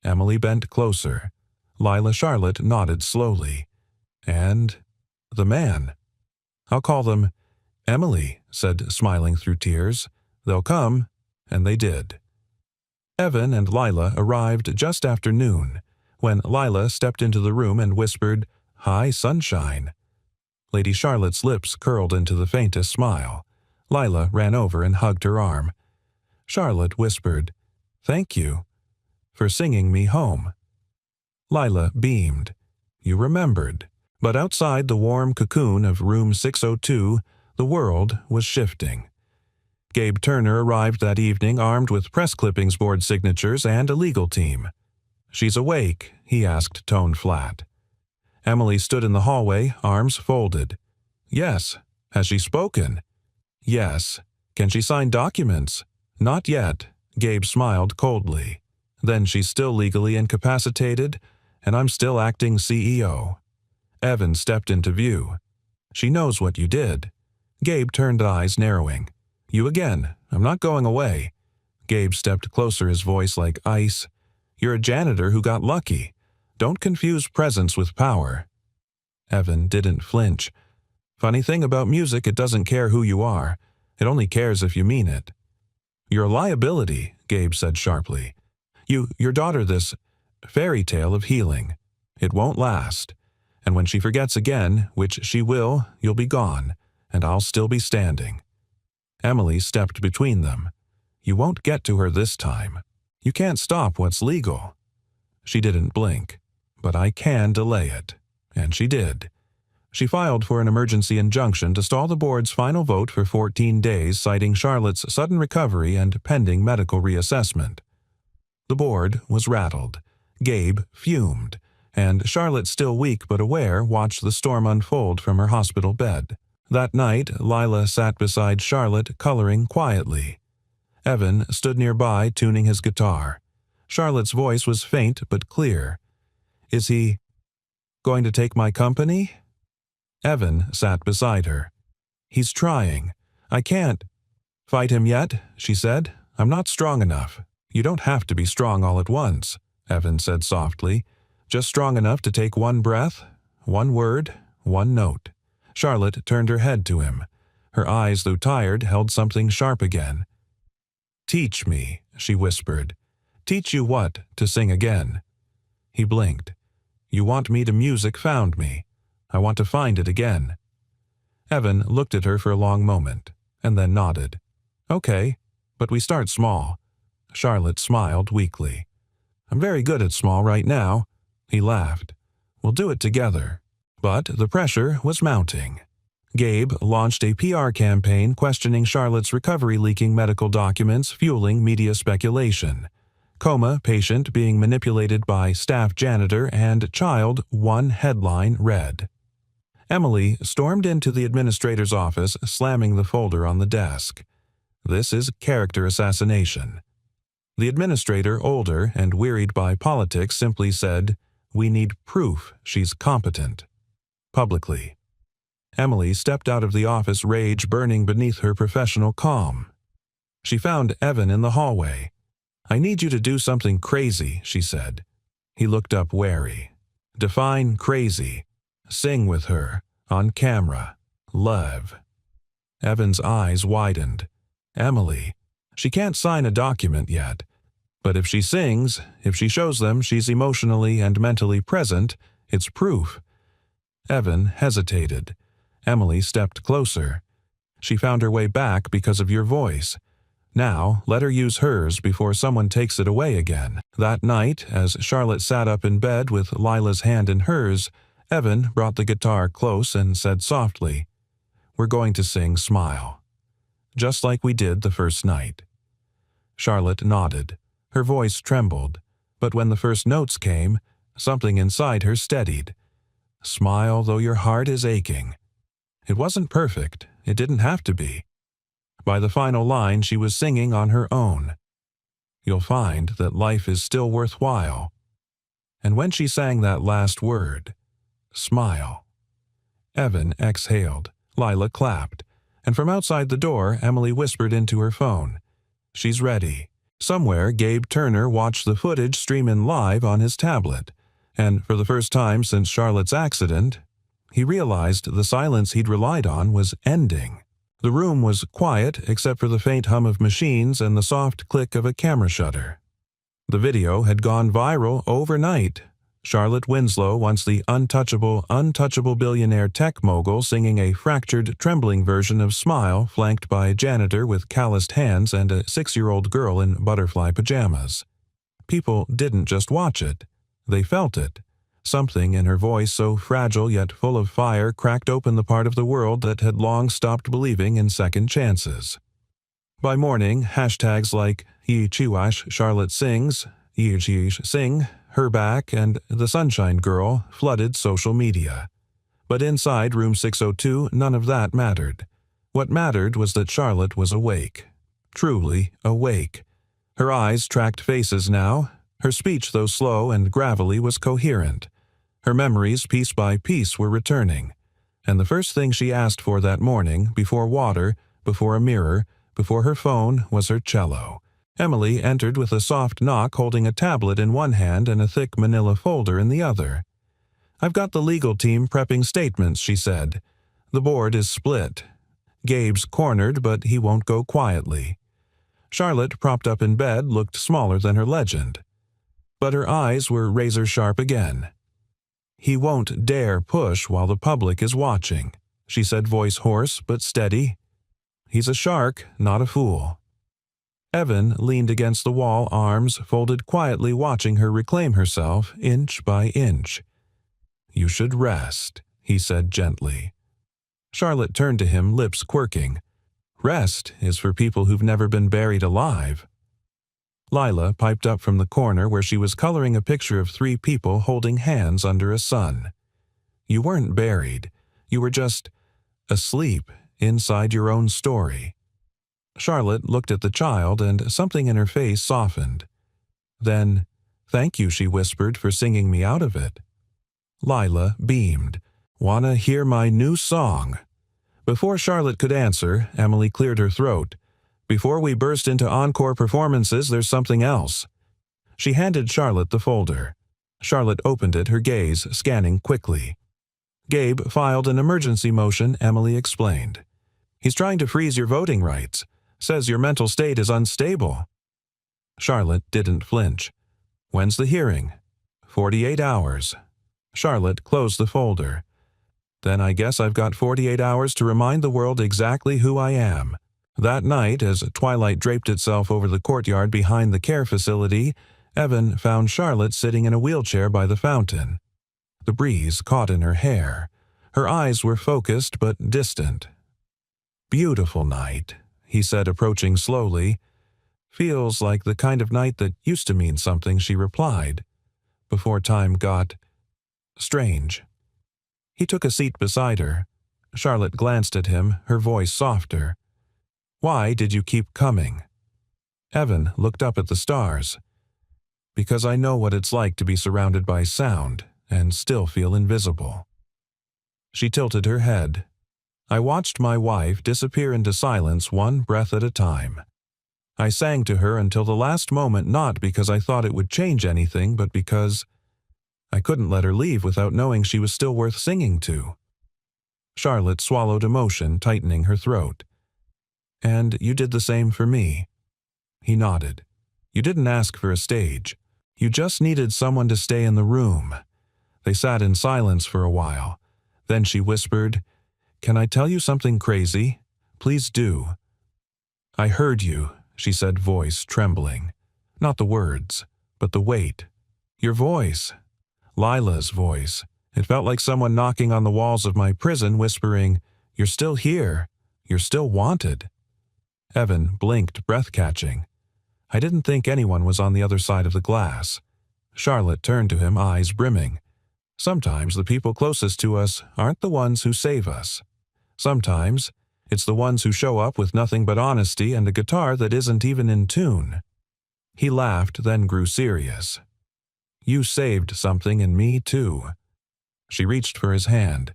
Emily bent closer. Lila Charlotte nodded slowly. And the man. I'll call them Emily, said, smiling through tears. They'll come, and they did. Evan and Lila arrived just after noon, when Lila stepped into the room and whispered, "Hi, sunshine." Lady Charlotte's lips curled into the faintest smile. Lila ran over and hugged her arm. Charlotte whispered, "Thank you for singing me home." Lila beamed. You remembered. But outside the warm cocoon of room 602, the world was shifting. Gabe Turner arrived that evening armed with press clippings board signatures and a legal team. "She's awake?" he asked, tone flat. Emily stood in the hallway, arms folded. "Yes." "Has she spoken?" "Yes." "Can she sign documents?" "Not yet." Gabe smiled coldly. "Then she's still legally incapacitated, and I'm still acting CEO." Evan stepped into view. "She knows what you did." Gabe turned, eyes narrowing. "You again. I'm not going away." Gabe stepped closer, his voice like ice. "You're a janitor who got lucky. Don't confuse presence with power." Evan didn't flinch. "Funny thing about music, it doesn't care who you are. It only cares if you mean it." "You're a liability," Gabe said sharply. Your daughter this fairy tale of healing. It won't last. And when she forgets again, which she will, you'll be gone, and I'll still be standing." Emily stepped between them. "You won't get to her this time. You can't stop what's legal." She didn't blink. "But I can delay it." And she did. She filed for an emergency injunction to stall the board's final vote for 14 days, citing Charlotte's sudden recovery and pending medical reassessment. The board was rattled. Gabe fumed, and Charlotte, still weak but aware, watched the storm unfold from her hospital bed. That night, Lila sat beside Charlotte, coloring quietly. Evan stood nearby, tuning his guitar. Charlotte's voice was faint but clear. "Is he going to take my company?" Evan sat beside her. "He's trying. I can't fight him yet," she said. "I'm not strong enough." "You don't have to be strong all at once," Evan said softly. "Just strong enough to take one breath, one word, one note." Charlotte turned her head to him. Her eyes, though tired, held something sharp again. "Teach me," she whispered. "Teach you what? To sing again." He blinked. "You want me to music found me. I want to find it again." Evan looked at her for a long moment, and then nodded. "Okay, but we start small." Charlotte smiled weakly. "I'm very good at small right now." He laughed. "We'll do it together." But the pressure was mounting. Gabe launched a PR campaign questioning Charlotte's recovery, leaking medical documents, fueling media speculation. Coma patient being manipulated by staff janitor and child, one headline read. Emily stormed into the administrator's office, slamming the folder on the desk. "This is character assassination." The administrator, older and wearied by politics, simply said, "We need proof she's competent." Publicly. Emily stepped out of the office, rage burning beneath her professional calm. She found Evan in the hallway. "I need you to do something crazy," she said. He looked up, wary. "Define crazy. Sing with her. On camera. Love." Evan's eyes widened. "Emily, she can't sign a document yet. But if she sings, if she shows them she's emotionally and mentally present, it's proof." Evan hesitated. Emily stepped closer. "She found her way back because of your voice. Now, let her use hers before someone takes it away again." That night, as Charlotte sat up in bed with Lila's hand in hers, Evan brought the guitar close and said softly, "We're going to sing Smile. Just like we did the first night." Charlotte nodded. Her voice trembled, but when the first notes came, something inside her steadied. "Smile though your heart is aching." It wasn't perfect. It didn't have to be. By the final line, she was singing on her own. "You'll find that life is still worthwhile." And when she sang that last word, smile, Evan exhaled. Lila clapped. And from outside the door, Emily whispered into her phone, "She's ready." Somewhere, Gabe Turner watched the footage stream in live on his tablet. And for the first time since Charlotte's accident, he realized the silence he'd relied on was ending. The room was quiet except for the faint hum of machines and the soft click of a camera shutter. The video had gone viral overnight. Charlotte Winslow, once the untouchable billionaire tech mogul, singing a fractured, trembling version of Smile, flanked by a janitor with calloused hands and a 6-year-old girl in butterfly pajamas. People didn't just watch it. They felt it. Something in her voice, so fragile yet full of fire, cracked open the part of the world that had long stopped believing in second chances. By morning, hashtags like Yi Chiwash Charlotte Sings, Yi Chiwash Sing, Her Back, and The Sunshine Girl flooded social media. But inside Room 602, none of that mattered. What mattered was that Charlotte was awake. Truly awake. Her eyes tracked faces now. Her speech, though slow and gravelly, was coherent. Her memories, piece by piece, were returning. And the first thing she asked for that morning, before water, before a mirror, before her phone, was her cello. Emily entered with a soft knock, holding a tablet in one hand and a thick manila folder in the other. "I've got the legal team prepping statements," she said. "The board is split. Gabe's cornered, but he won't go quietly." Charlotte, propped up in bed, looked smaller than her legend. But her eyes were razor-sharp again. "He won't dare push while the public is watching," she said, voice hoarse but steady. "He's a shark, not a fool." Evan leaned against the wall, arms folded quietly, watching her reclaim herself inch by inch. "You should rest," he said gently. Charlotte turned to him, lips quirking. "Rest is for people who've never been buried alive." Lila piped up from the corner where she was coloring a picture of 3 people holding hands under a sun. "You weren't buried. You were just asleep inside your own story." Charlotte looked at the child, and something in her face softened. Then, "Thank you," she whispered, "for singing me out of it." Lila beamed. "Wanna hear my new song?" Before Charlotte could answer, Emily cleared her throat. "Before we burst into encore performances, there's something else." She handed Charlotte the folder. Charlotte opened it, her gaze scanning quickly. "Gabe filed an emergency motion," Emily explained. "He's trying to freeze your voting rights. Says your mental state is unstable." Charlotte didn't flinch. "When's the hearing?" 48 hours. Charlotte closed the folder. "Then I guess I've got 48 hours to remind the world exactly who I am." That night, as twilight draped itself over the courtyard behind the care facility, Evan found Charlotte sitting in a wheelchair by the fountain. The breeze caught in her hair. Her eyes were focused but distant. "Beautiful night," he said, approaching slowly. "Feels like the kind of night that used to mean something," she replied, "before time got strange." He took a seat beside her. Charlotte glanced at him, her voice softer. "Why did you keep coming?" Evan looked up at the stars. "Because I know what it's like to be surrounded by sound and still feel invisible." She tilted her head. "I watched my wife disappear into silence, one breath at a time. I sang to her until the last moment, not because I thought it would change anything, but because I couldn't let her leave without knowing she was still worth singing to." Charlotte swallowed emotion, tightening her throat. "And you did the same for me." He nodded. "You didn't ask for a stage. You just needed someone to stay in the room." They sat in silence for a while. Then she whispered, "Can I tell you something crazy? Please do." "I heard you," she said, voice trembling. Not the words, but the weight. "Your voice." Lila's voice. It felt like someone knocking on the walls of my prison, whispering, "You're still here. You're still wanted." Evan blinked, breath-catching. I didn't think anyone was on the other side of the glass. Charlotte turned to him, eyes brimming. "Sometimes the people closest to us aren't the ones who save us. Sometimes it's the ones who show up with nothing but honesty and a guitar that isn't even in tune." He laughed, then grew serious. "You saved something in me, too." She reached for his hand.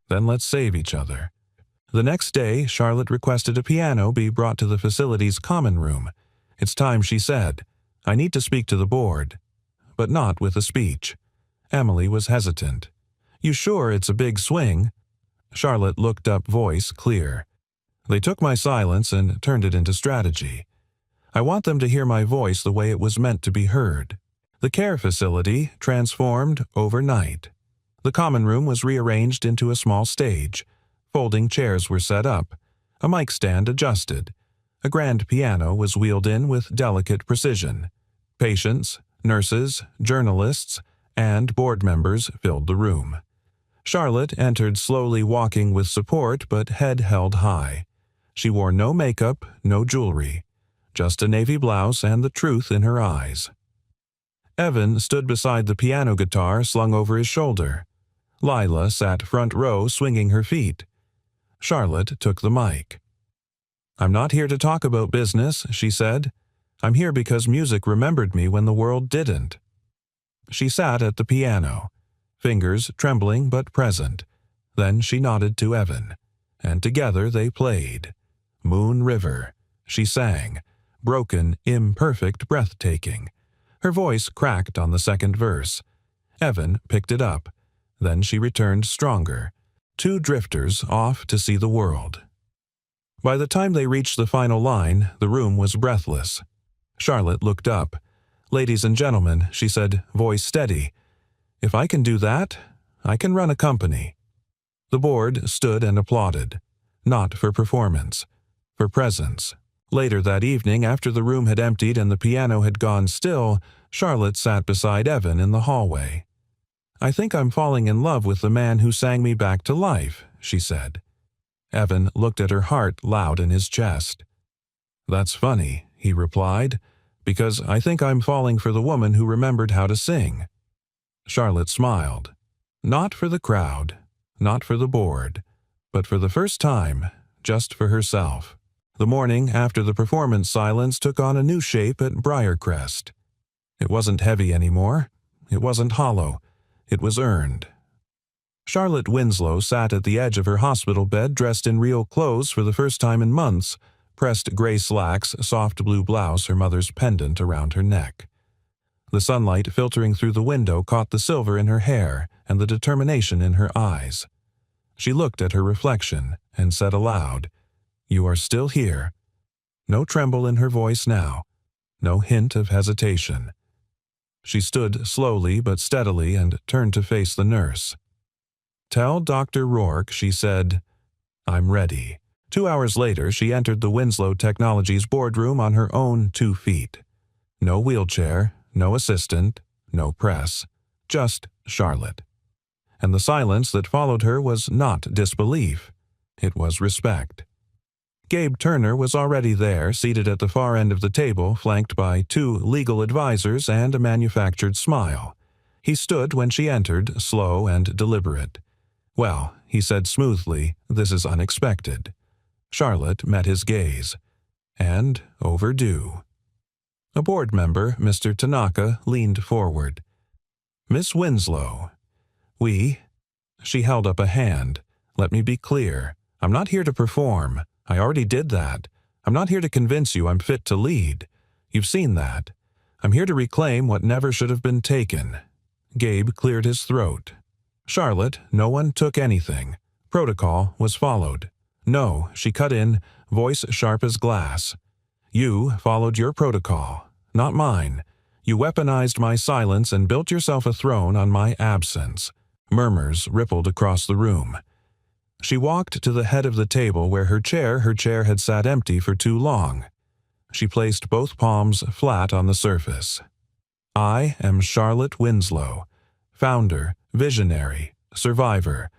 "Then let's save each other." The next day, Charlotte requested a piano be brought to the facility's common room. "It's time," she said. "I need to speak to the board." But not with a speech. Emily was hesitant. "You sure it's a big swing?" Charlotte looked up, voice clear. "They took my silence and turned it into strategy. I want them to hear my voice the way it was meant to be heard." The care facility transformed overnight. The common room was rearranged into a small stage. Folding chairs were set up. A mic stand adjusted. A grand piano was wheeled in with delicate precision. Patients, nurses, journalists, and board members filled the room. Charlotte entered slowly, walking with support but head held high. She wore no makeup, no jewelry, just a navy blouse and the truth in her eyes. Evan stood beside the piano, guitar slung over his shoulder. Lila sat front row, swinging her feet. Charlotte took the mic. "I'm not here to talk about business," she said. "I'm here because music remembered me when the world didn't." She sat at the piano, fingers trembling but present. Then she nodded to Evan, and together they played. "Moon River," she sang, broken, imperfect, breathtaking. Her voice cracked on the second verse. Evan picked it up. Then she returned stronger. Two drifters off to see the world. By the time they reached the final line, the room was breathless. Charlotte looked up. "Ladies and gentlemen," she said, voice steady, If I can do that, I can run a company." The board stood and applauded, not for performance, for presence. Later that evening, after the room had emptied and the piano had gone still, Charlotte sat beside Evan in the hallway. "I think I'm falling in love with the man who sang me back to life," she said. Evan looked at her heart loud in his chest. "That's funny," he replied, "because I think I'm falling for the woman who remembered how to sing." Charlotte smiled. Not for the crowd, not for the board, but for the first time, just for herself. The morning after the performance, silence took on a new shape at Briarcrest. It wasn't heavy anymore. It wasn't hollow. It was earned. Charlotte Winslow sat at the edge of her hospital bed dressed in real clothes for the first time in months, pressed gray slacks, soft blue blouse, her mother's pendant around her neck. The sunlight filtering through the window caught the silver in her hair and the determination in her eyes. She looked at her reflection and said aloud, "You are still here." No tremble in her voice now, no hint of hesitation. She stood slowly but steadily and turned to face the nurse. "Tell Dr. Rourke," she said, "I'm ready." 2 hours later, she entered the Winslow Technologies boardroom on her own 2 feet. No wheelchair, no assistant, no press, just Charlotte. And the silence that followed her was not disbelief. It was respect. Gabe Turner was already there, seated at the far end of the table, flanked by 2 legal advisors and a manufactured smile. He stood when she entered, slow and deliberate. "Well," he said smoothly, "this is unexpected." Charlotte met his gaze. "And overdue." A board member, Mr. Tanaka, leaned forward. "Miss Winslow, She held up a hand. "Let me be clear. I'm not here to perform. I already did that. I'm not here to convince you I'm fit to lead. You've seen that. I'm here to reclaim what never should have been taken." Gabe cleared his throat. "Charlotte, no one took anything. Protocol was followed." "No," she cut in, voice sharp as glass. "You followed your protocol, not mine. You weaponized my silence and built yourself a throne on my absence." Murmurs rippled across the room. She walked to the head of the table where her chair had sat empty for too long. She placed both palms flat on the surface. "I am Charlotte Winslow, founder, visionary, survivor.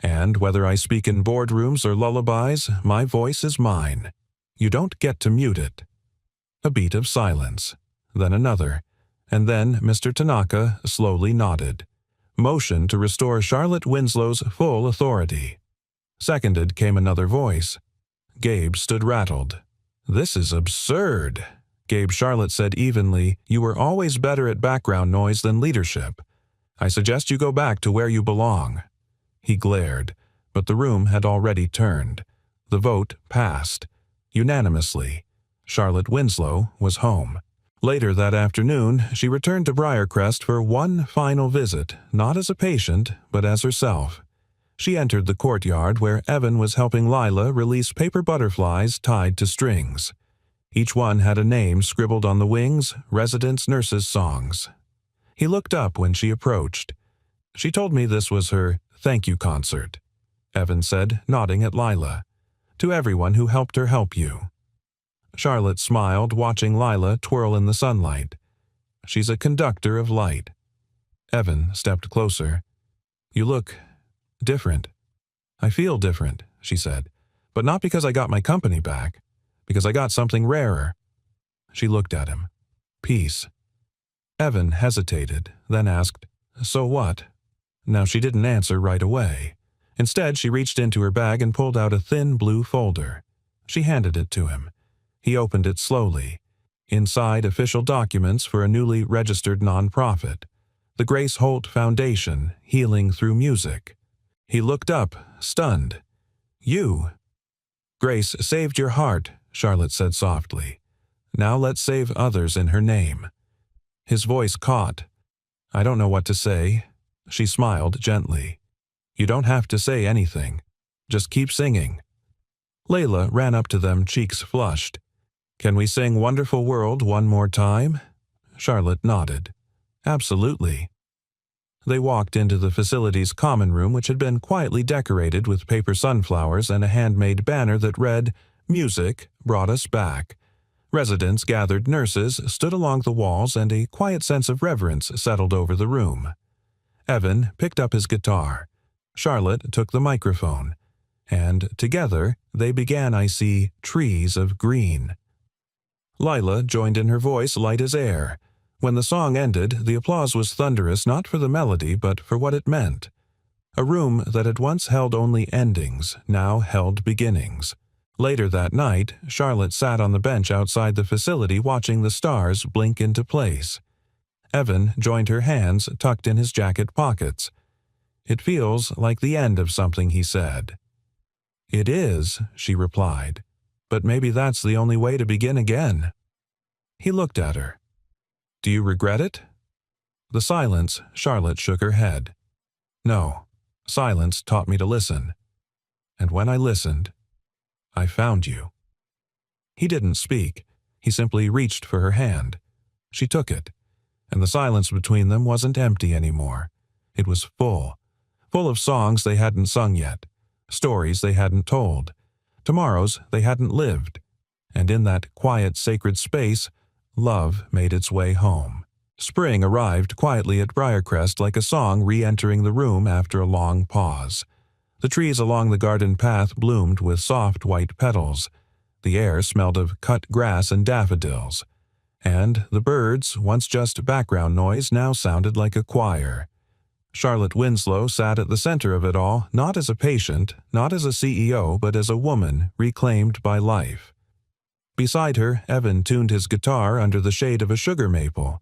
And whether I speak in boardrooms or lullabies, my voice is mine. You don't get to mute it." A beat of silence, then another, and then Mr. Tanaka slowly nodded. Motion to restore Charlotte Winslow's full authority. Seconded came another voice. Gabe stood rattled. "This is absurd." Gabe, Charlotte said evenly, "You were always better at background noise than leadership. I suggest you go back to where you belong." He glared, but the room had already turned. The vote passed. Unanimously. Charlotte Winslow was home. Later that afternoon, she returned to Briarcrest for one final visit, not as a patient, but as herself. She entered the courtyard where Evan was helping Lila release paper butterflies tied to strings. Each one had a name scribbled on the wings, residents' nurses' songs. He looked up when she approached. "She told me this was her thank you concert," Evan said, nodding at Lila. "To everyone who helped her help you." Charlotte smiled, watching Lila twirl in the sunlight. "She's a conductor of light." Evan stepped closer. "You look different." "I feel different," she said, "but not because I got my company back, because I got something rarer." She looked at him. "Peace." Evan hesitated, then asked, "So what?" Now she didn't answer right away. Instead, she reached into her bag and pulled out a thin blue folder. She handed it to him. He opened it slowly. Inside, official documents for a newly registered nonprofit, the Grace Holt Foundation, Healing Through Music. He looked up, stunned. "You?" "Grace saved your heart," Charlotte said softly. "Now let's save others in her name." His voice caught. "I don't know what to say." She smiled gently. "You don't have to say anything. Just keep singing." Layla ran up to them, cheeks flushed. "Can we sing Wonderful World one more time?" Charlotte nodded. "Absolutely." They walked into the facility's common room, which had been quietly decorated with paper sunflowers and a handmade banner that read, "Music brought us back." Residents gathered, nurses stood along the walls, and a quiet sense of reverence settled over the room. Evan picked up his guitar. Charlotte took the microphone. And together they began "I See Trees of Green." Lila joined in, her voice light as air. When the song ended, the applause was thunderous, not for the melody, but for what it meant. A room that had once held only endings now held beginnings. Later that night, Charlotte sat on the bench outside the facility watching the stars blink into place. Evan joined her, hands tucked in his jacket pockets. "It feels like the end of something," he said. "It is," she replied, "but maybe that's the only way to begin again." He looked at her. "Do you regret it?" The silence, Charlotte shook her head. "No, silence taught me to listen. And when I listened, I found you." He didn't speak. He simply reached for her hand. She took it, and the silence between them wasn't empty anymore. It was full of songs they hadn't sung yet, stories they hadn't told, tomorrows they hadn't lived. And in that quiet, sacred space, love made its way home. Spring arrived quietly at Briarcrest, like a song re-entering the room after a long pause. The trees along the garden path bloomed with soft white petals. The air smelled of cut grass and daffodils. And the birds, once just background noise, now sounded like a choir. Charlotte Winslow sat at the center of it all, not as a patient, not as a CEO, but as a woman reclaimed by life. Beside her, Evan tuned his guitar under the shade of a sugar maple.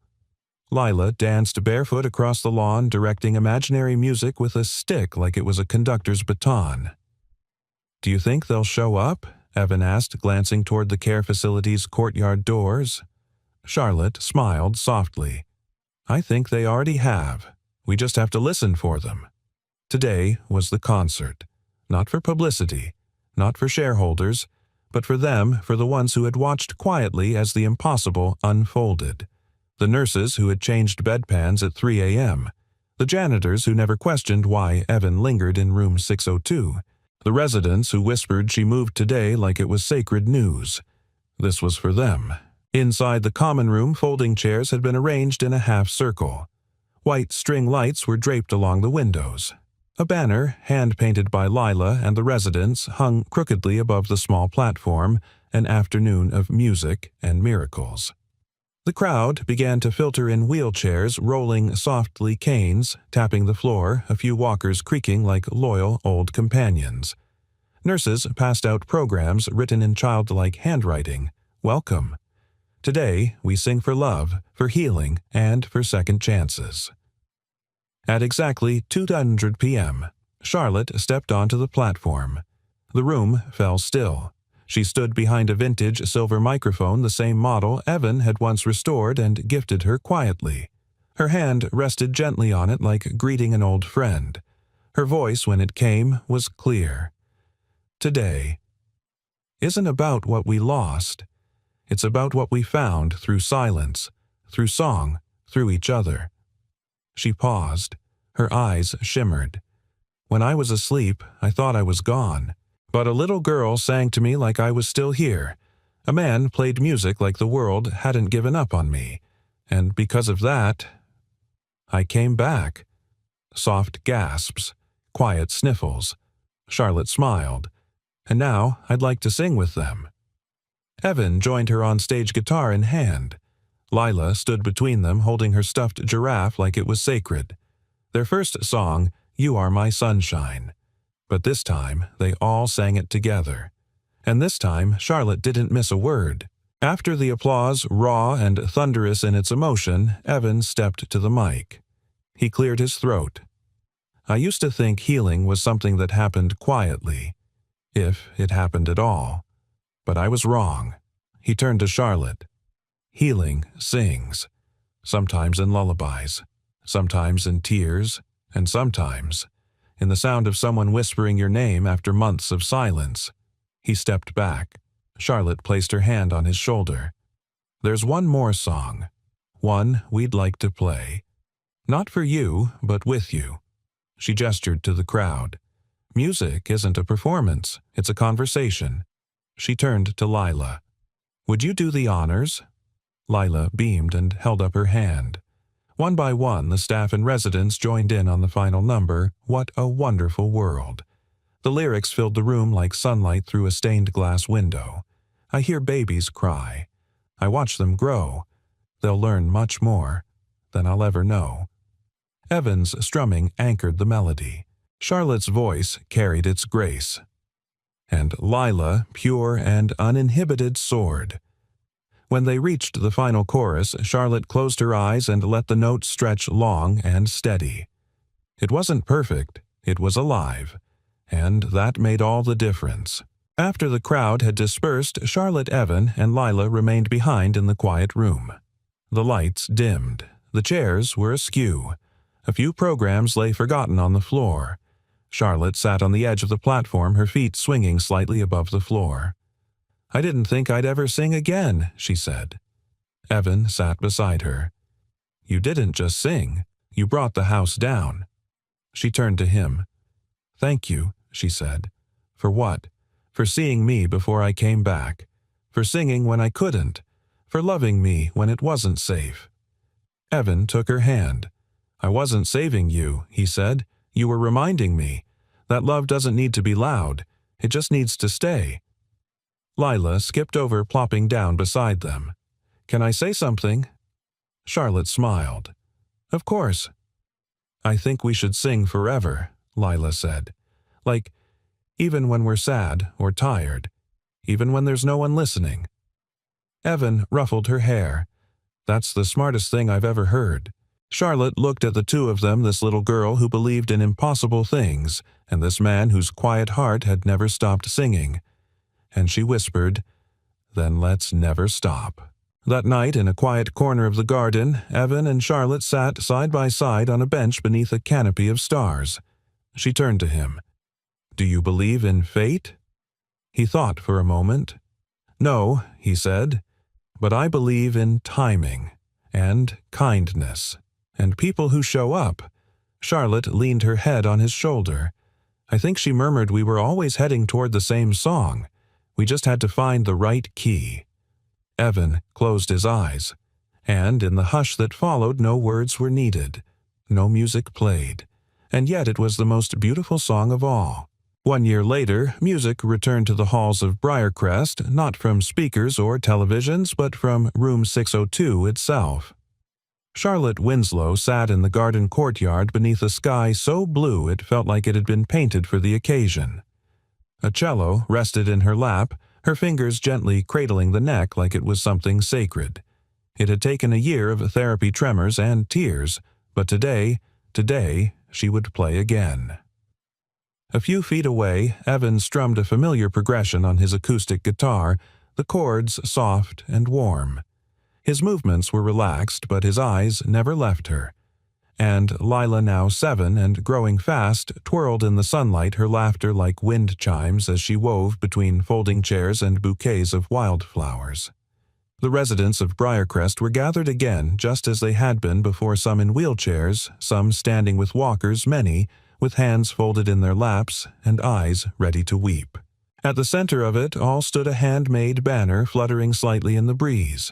Lila danced barefoot across the lawn, directing imaginary music with a stick like it was a conductor's baton. "Do you think they'll show up?" Evan asked, glancing toward the care facility's courtyard doors. Charlotte smiled softly. "I think they already have. We just have to listen for them." Today was the concert. Not for publicity, not for shareholders, but for them, for the ones who had watched quietly as the impossible unfolded. The nurses who had changed bedpans at 3 a.m., the janitors who never questioned why Evan lingered in room 602, the residents who whispered she moved today like it was sacred news. This was for them. Inside the common room, folding chairs had been arranged in a half circle. White string lights were draped along the windows. A banner, hand-painted by Lila and the residents, hung crookedly above the small platform, "An afternoon of music and miracles." The crowd began to filter in, wheelchairs rolling softly, canes tapping the floor, a few walkers creaking like loyal old companions. Nurses passed out programs written in childlike handwriting. "Welcome. Today we sing for love, for healing, and for second chances." At exactly 2:00 p.m., Charlotte stepped onto the platform. The room fell still. She stood behind a vintage silver microphone, the same model Evan had once restored and gifted her quietly. Her hand rested gently on it like greeting an old friend. Her voice, when it came, was clear. "Today isn't about what we lost. It's about what we found through silence, through song, through each other." She paused. Her eyes shimmered. "When I was asleep, I thought I was gone. But a little girl sang to me like I was still here. A man played music like the world hadn't given up on me. And because of that, I came back." Soft gasps, quiet sniffles. Charlotte smiled. "And now I'd like to sing with them." Evan joined her on stage, guitar in hand. Lila stood between them, holding her stuffed giraffe like it was sacred. Their first song, "You Are My Sunshine." But this time, they all sang it together. And this time, Charlotte didn't miss a word. After the applause, raw and thunderous in its emotion, Evan stepped to the mic. He cleared his throat. "I used to think healing was something that happened quietly, if it happened at all. But I was wrong." He turned to Charlotte. "Healing sings, sometimes in lullabies, sometimes in tears, and sometimes in the sound of someone whispering your name after months of silence." He stepped back. Charlotte placed her hand on his shoulder. "There's one more song, one we'd like to play. Not for you, but with you. She gestured to the crowd. Music isn't a performance, it's a conversation. She turned to Lila. Would you do the honors? Lila beamed and held up her hand. One by one, the staff and residents joined in on the final number, What a Wonderful World. The lyrics filled the room like sunlight through a stained glass window. I hear babies cry. I watch them grow. They'll learn much more than I'll ever know. Evan's strumming anchored the melody. Charlotte's voice carried its grace. And Lila, pure and uninhibited, soared. When they reached the final chorus, Charlotte closed her eyes and let the notes stretch long and steady. It wasn't perfect, it was alive, and that made all the difference. After the crowd had dispersed, Charlotte, Evan, and Lila remained behind in the quiet room. The lights dimmed. The chairs were askew. A few programs lay forgotten on the floor. Charlotte sat on the edge of the platform, her feet swinging slightly above the floor. I didn't think I'd ever sing again, she said. Evan sat beside her. You didn't just sing, you brought the house down. She turned to him. Thank you, she said. For what? For seeing me before I came back. For singing when I couldn't. For loving me when it wasn't safe. Evan took her hand. I wasn't saving you, he said. You were reminding me. That love doesn't need to be loud. It just needs to stay. Lila skipped over, plopping down beside them. Can I say something? Charlotte smiled. Of course. I think we should sing forever, Lila said. Like, even when we're sad or tired. Even when there's no one listening. Evan ruffled her hair. That's the smartest thing I've ever heard. Charlotte looked at the two of them, this little girl who believed in impossible things, and this man whose quiet heart had never stopped singing. And she whispered, Then let's never stop. That night, in a quiet corner of the garden, Evan and Charlotte sat side by side on a bench beneath a canopy of stars. She turned to him. Do you believe in fate? He thought for a moment. No, he said, but I believe in timing and kindness and people who show up. Charlotte leaned her head on his shoulder. I think she murmured we were always heading toward the same song. We just had to find the right key. Evan closed his eyes, and in the hush that followed no words were needed. No music played, and yet it was the most beautiful song of all. 1 year later, music returned to the halls of Briarcrest, not from speakers or televisions, but from room 602 itself. Charlotte Winslow sat in the garden courtyard beneath a sky so blue it felt like it had been painted for the occasion. A cello rested in her lap, her fingers gently cradling the neck like it was something sacred. It had taken a year of therapy tremors and tears, but today, she would play again. A few feet away, Evan strummed a familiar progression on his acoustic guitar, the chords soft and warm. His movements were relaxed, but his eyes never left her. And Lila, now 7 and growing fast, twirled in the sunlight, her laughter like wind chimes as she wove between folding chairs and bouquets of wildflowers. The residents of Briarcrest were gathered again, just as they had been before, some in wheelchairs, some standing with walkers, many with hands folded in their laps and eyes ready to weep. At the center of it all stood a handmade banner fluttering slightly in the breeze.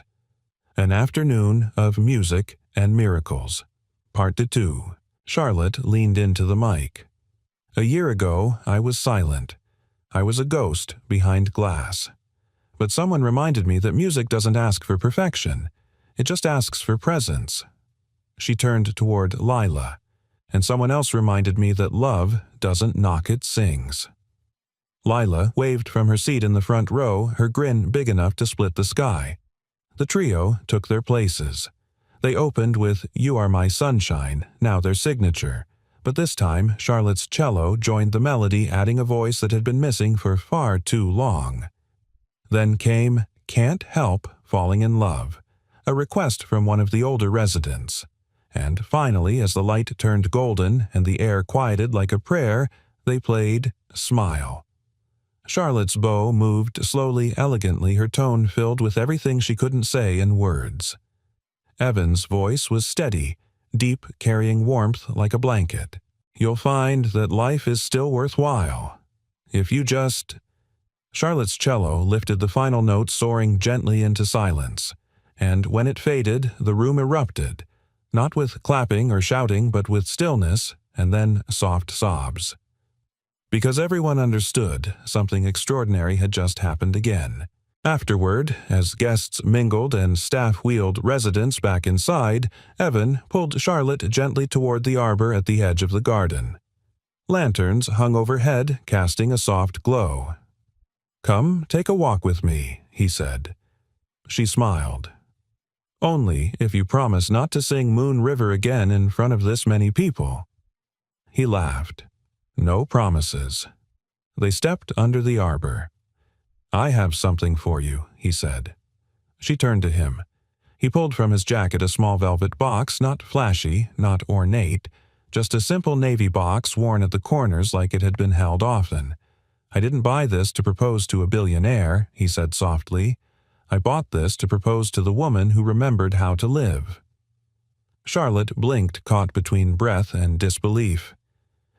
An afternoon of music and miracles. Part 2. Charlotte leaned into the mic. A year ago, I was silent. I was a ghost behind glass. But someone reminded me that music doesn't ask for perfection. It just asks for presence. She turned toward Lila, and someone else reminded me that love doesn't knock, it sings. Lila waved from her seat in the front row, her grin big enough to split the sky. The trio took their places. They opened with You Are My Sunshine, now their signature, but this time Charlotte's cello joined the melody, adding a voice that had been missing for far too long. Then came Can't Help Falling in Love, a request from one of the older residents. And finally, as the light turned golden and the air quieted like a prayer, they played Smile. Charlotte's bow moved slowly, elegantly, her tone filled with everything she couldn't say in words. Evan's voice was steady, deep, carrying warmth like a blanket. You'll find that life is still worthwhile. If you just... Charlotte's cello lifted the final note soaring gently into silence, and when it faded, the room erupted, not with clapping or shouting, but with stillness and then soft sobs. Because everyone understood, something extraordinary had just happened again. Afterward, as guests mingled and staff wheeled residents back inside, Evan pulled Charlotte gently toward the arbor at the edge of the garden. Lanterns hung overhead, casting a soft glow. "Come, take a walk with me," he said. She smiled. "Only if you promise not to sing Moon River again in front of this many people." He laughed. "No promises." They stepped under the arbor. "I have something for you," he said. She turned to him. He pulled from his jacket a small velvet box, not flashy, not ornate, just a simple navy box worn at the corners like it had been held often. "I didn't buy this to propose to a billionaire," he said softly. "I bought this to propose to the woman who remembered how to live." Charlotte blinked, caught between breath and disbelief.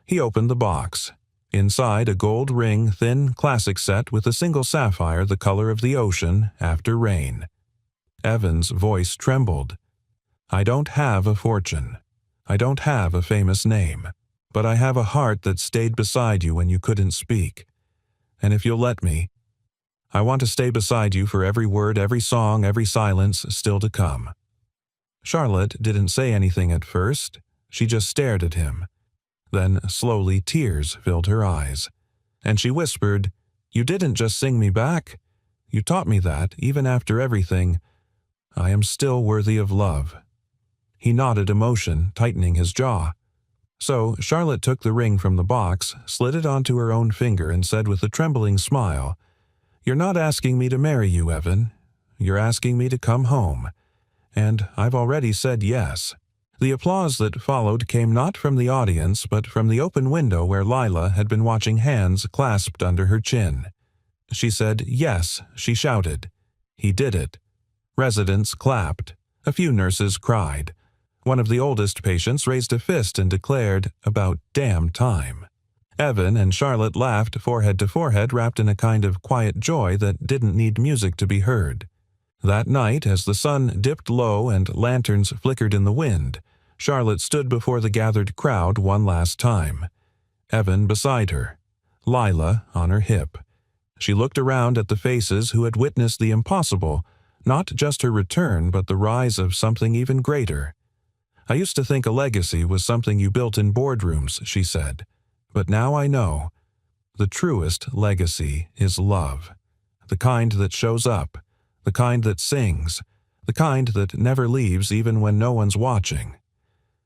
He opened the box. Inside, a gold ring, thin classic set with a single sapphire the color of the ocean after rain. Evan's voice trembled. "I don't have a fortune. I don't have a famous name. But I have a heart that stayed beside you when you couldn't speak. And if you'll let me, I want to stay beside you for every word, every song, every silence still to come." Charlotte didn't say anything at first. She just stared at him. Then, slowly, tears filled her eyes. And she whispered, "You didn't just sing me back. You taught me that, even after everything, I am still worthy of love." He nodded, emotion tightening his jaw. So Charlotte took the ring from the box, slid it onto her own finger, and said with a trembling smile, "You're not asking me to marry you, Evan. You're asking me to come home. And I've already said yes." The applause that followed came not from the audience, but from the open window where Lila had been watching, hands clasped under her chin. She said yes, she shouted. He did it. Residents clapped. A few nurses cried. One of the oldest patients raised a fist and declared, "About damn time." Evan and Charlotte laughed forehead to forehead, wrapped in a kind of quiet joy that didn't need music to be heard. That night, as the sun dipped low and lanterns flickered in the wind, Charlotte stood before the gathered crowd one last time. Evan beside her, Lila on her hip. She looked around at the faces who had witnessed the impossible, not just her return, but the rise of something even greater. "I used to think a legacy was something you built in boardrooms," she said. "But now I know. The truest legacy is love. The kind that shows up, the kind that sings, the kind that never leaves even when no one's watching."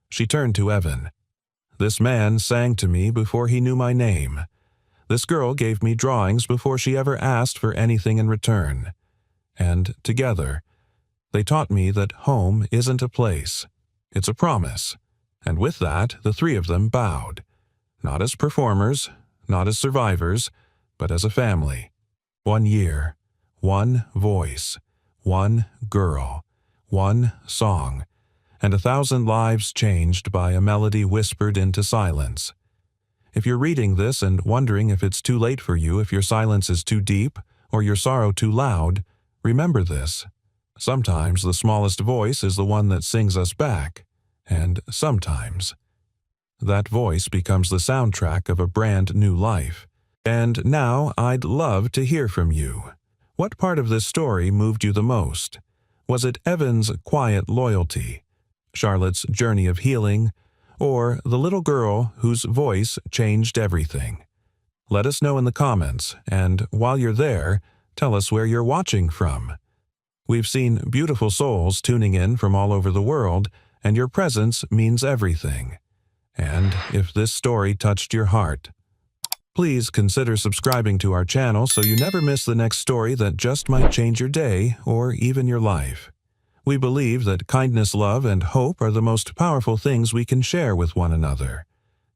She turned to Evan. "This man sang to me before he knew my name. This girl gave me drawings before she ever asked for anything in return. And together, they taught me that home isn't a place. It's a promise." And with that, the three of them bowed. Not as performers, not as survivors, but as a family. 1 year, one voice, one girl, one song, and 1,000 lives changed by a melody whispered into silence. If you're reading this and wondering if it's too late for you, if your silence is too deep, or your sorrow too loud, remember this. Sometimes the smallest voice is the one that sings us back, and sometimes that voice becomes the soundtrack of a brand new life. And now I'd love to hear from you. What part of this story moved you the most? Was it Evan's quiet loyalty, Charlotte's journey of healing, or the little girl whose voice changed everything? Let us know in the comments, and while you're there, tell us where you're watching from. We've seen beautiful souls tuning in from all over the world, and your presence means everything. And if this story touched your heart, please consider subscribing to our channel so you never miss the next story that just might change your day or even your life. We believe that kindness, love, and hope are the most powerful things we can share with one another.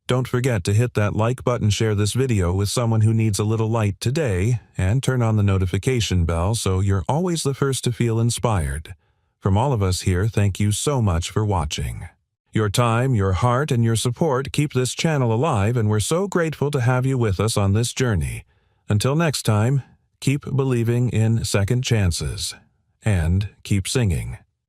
Don't forget to hit that like button, share this video with someone who needs a little light today, and turn on the notification bell so you're always the first to feel inspired. From all of us here, thank you so much for watching. Your time, your heart, and your support keep this channel alive, and we're so grateful to have you with us on this journey. Until next time, keep believing in second chances, and keep singing.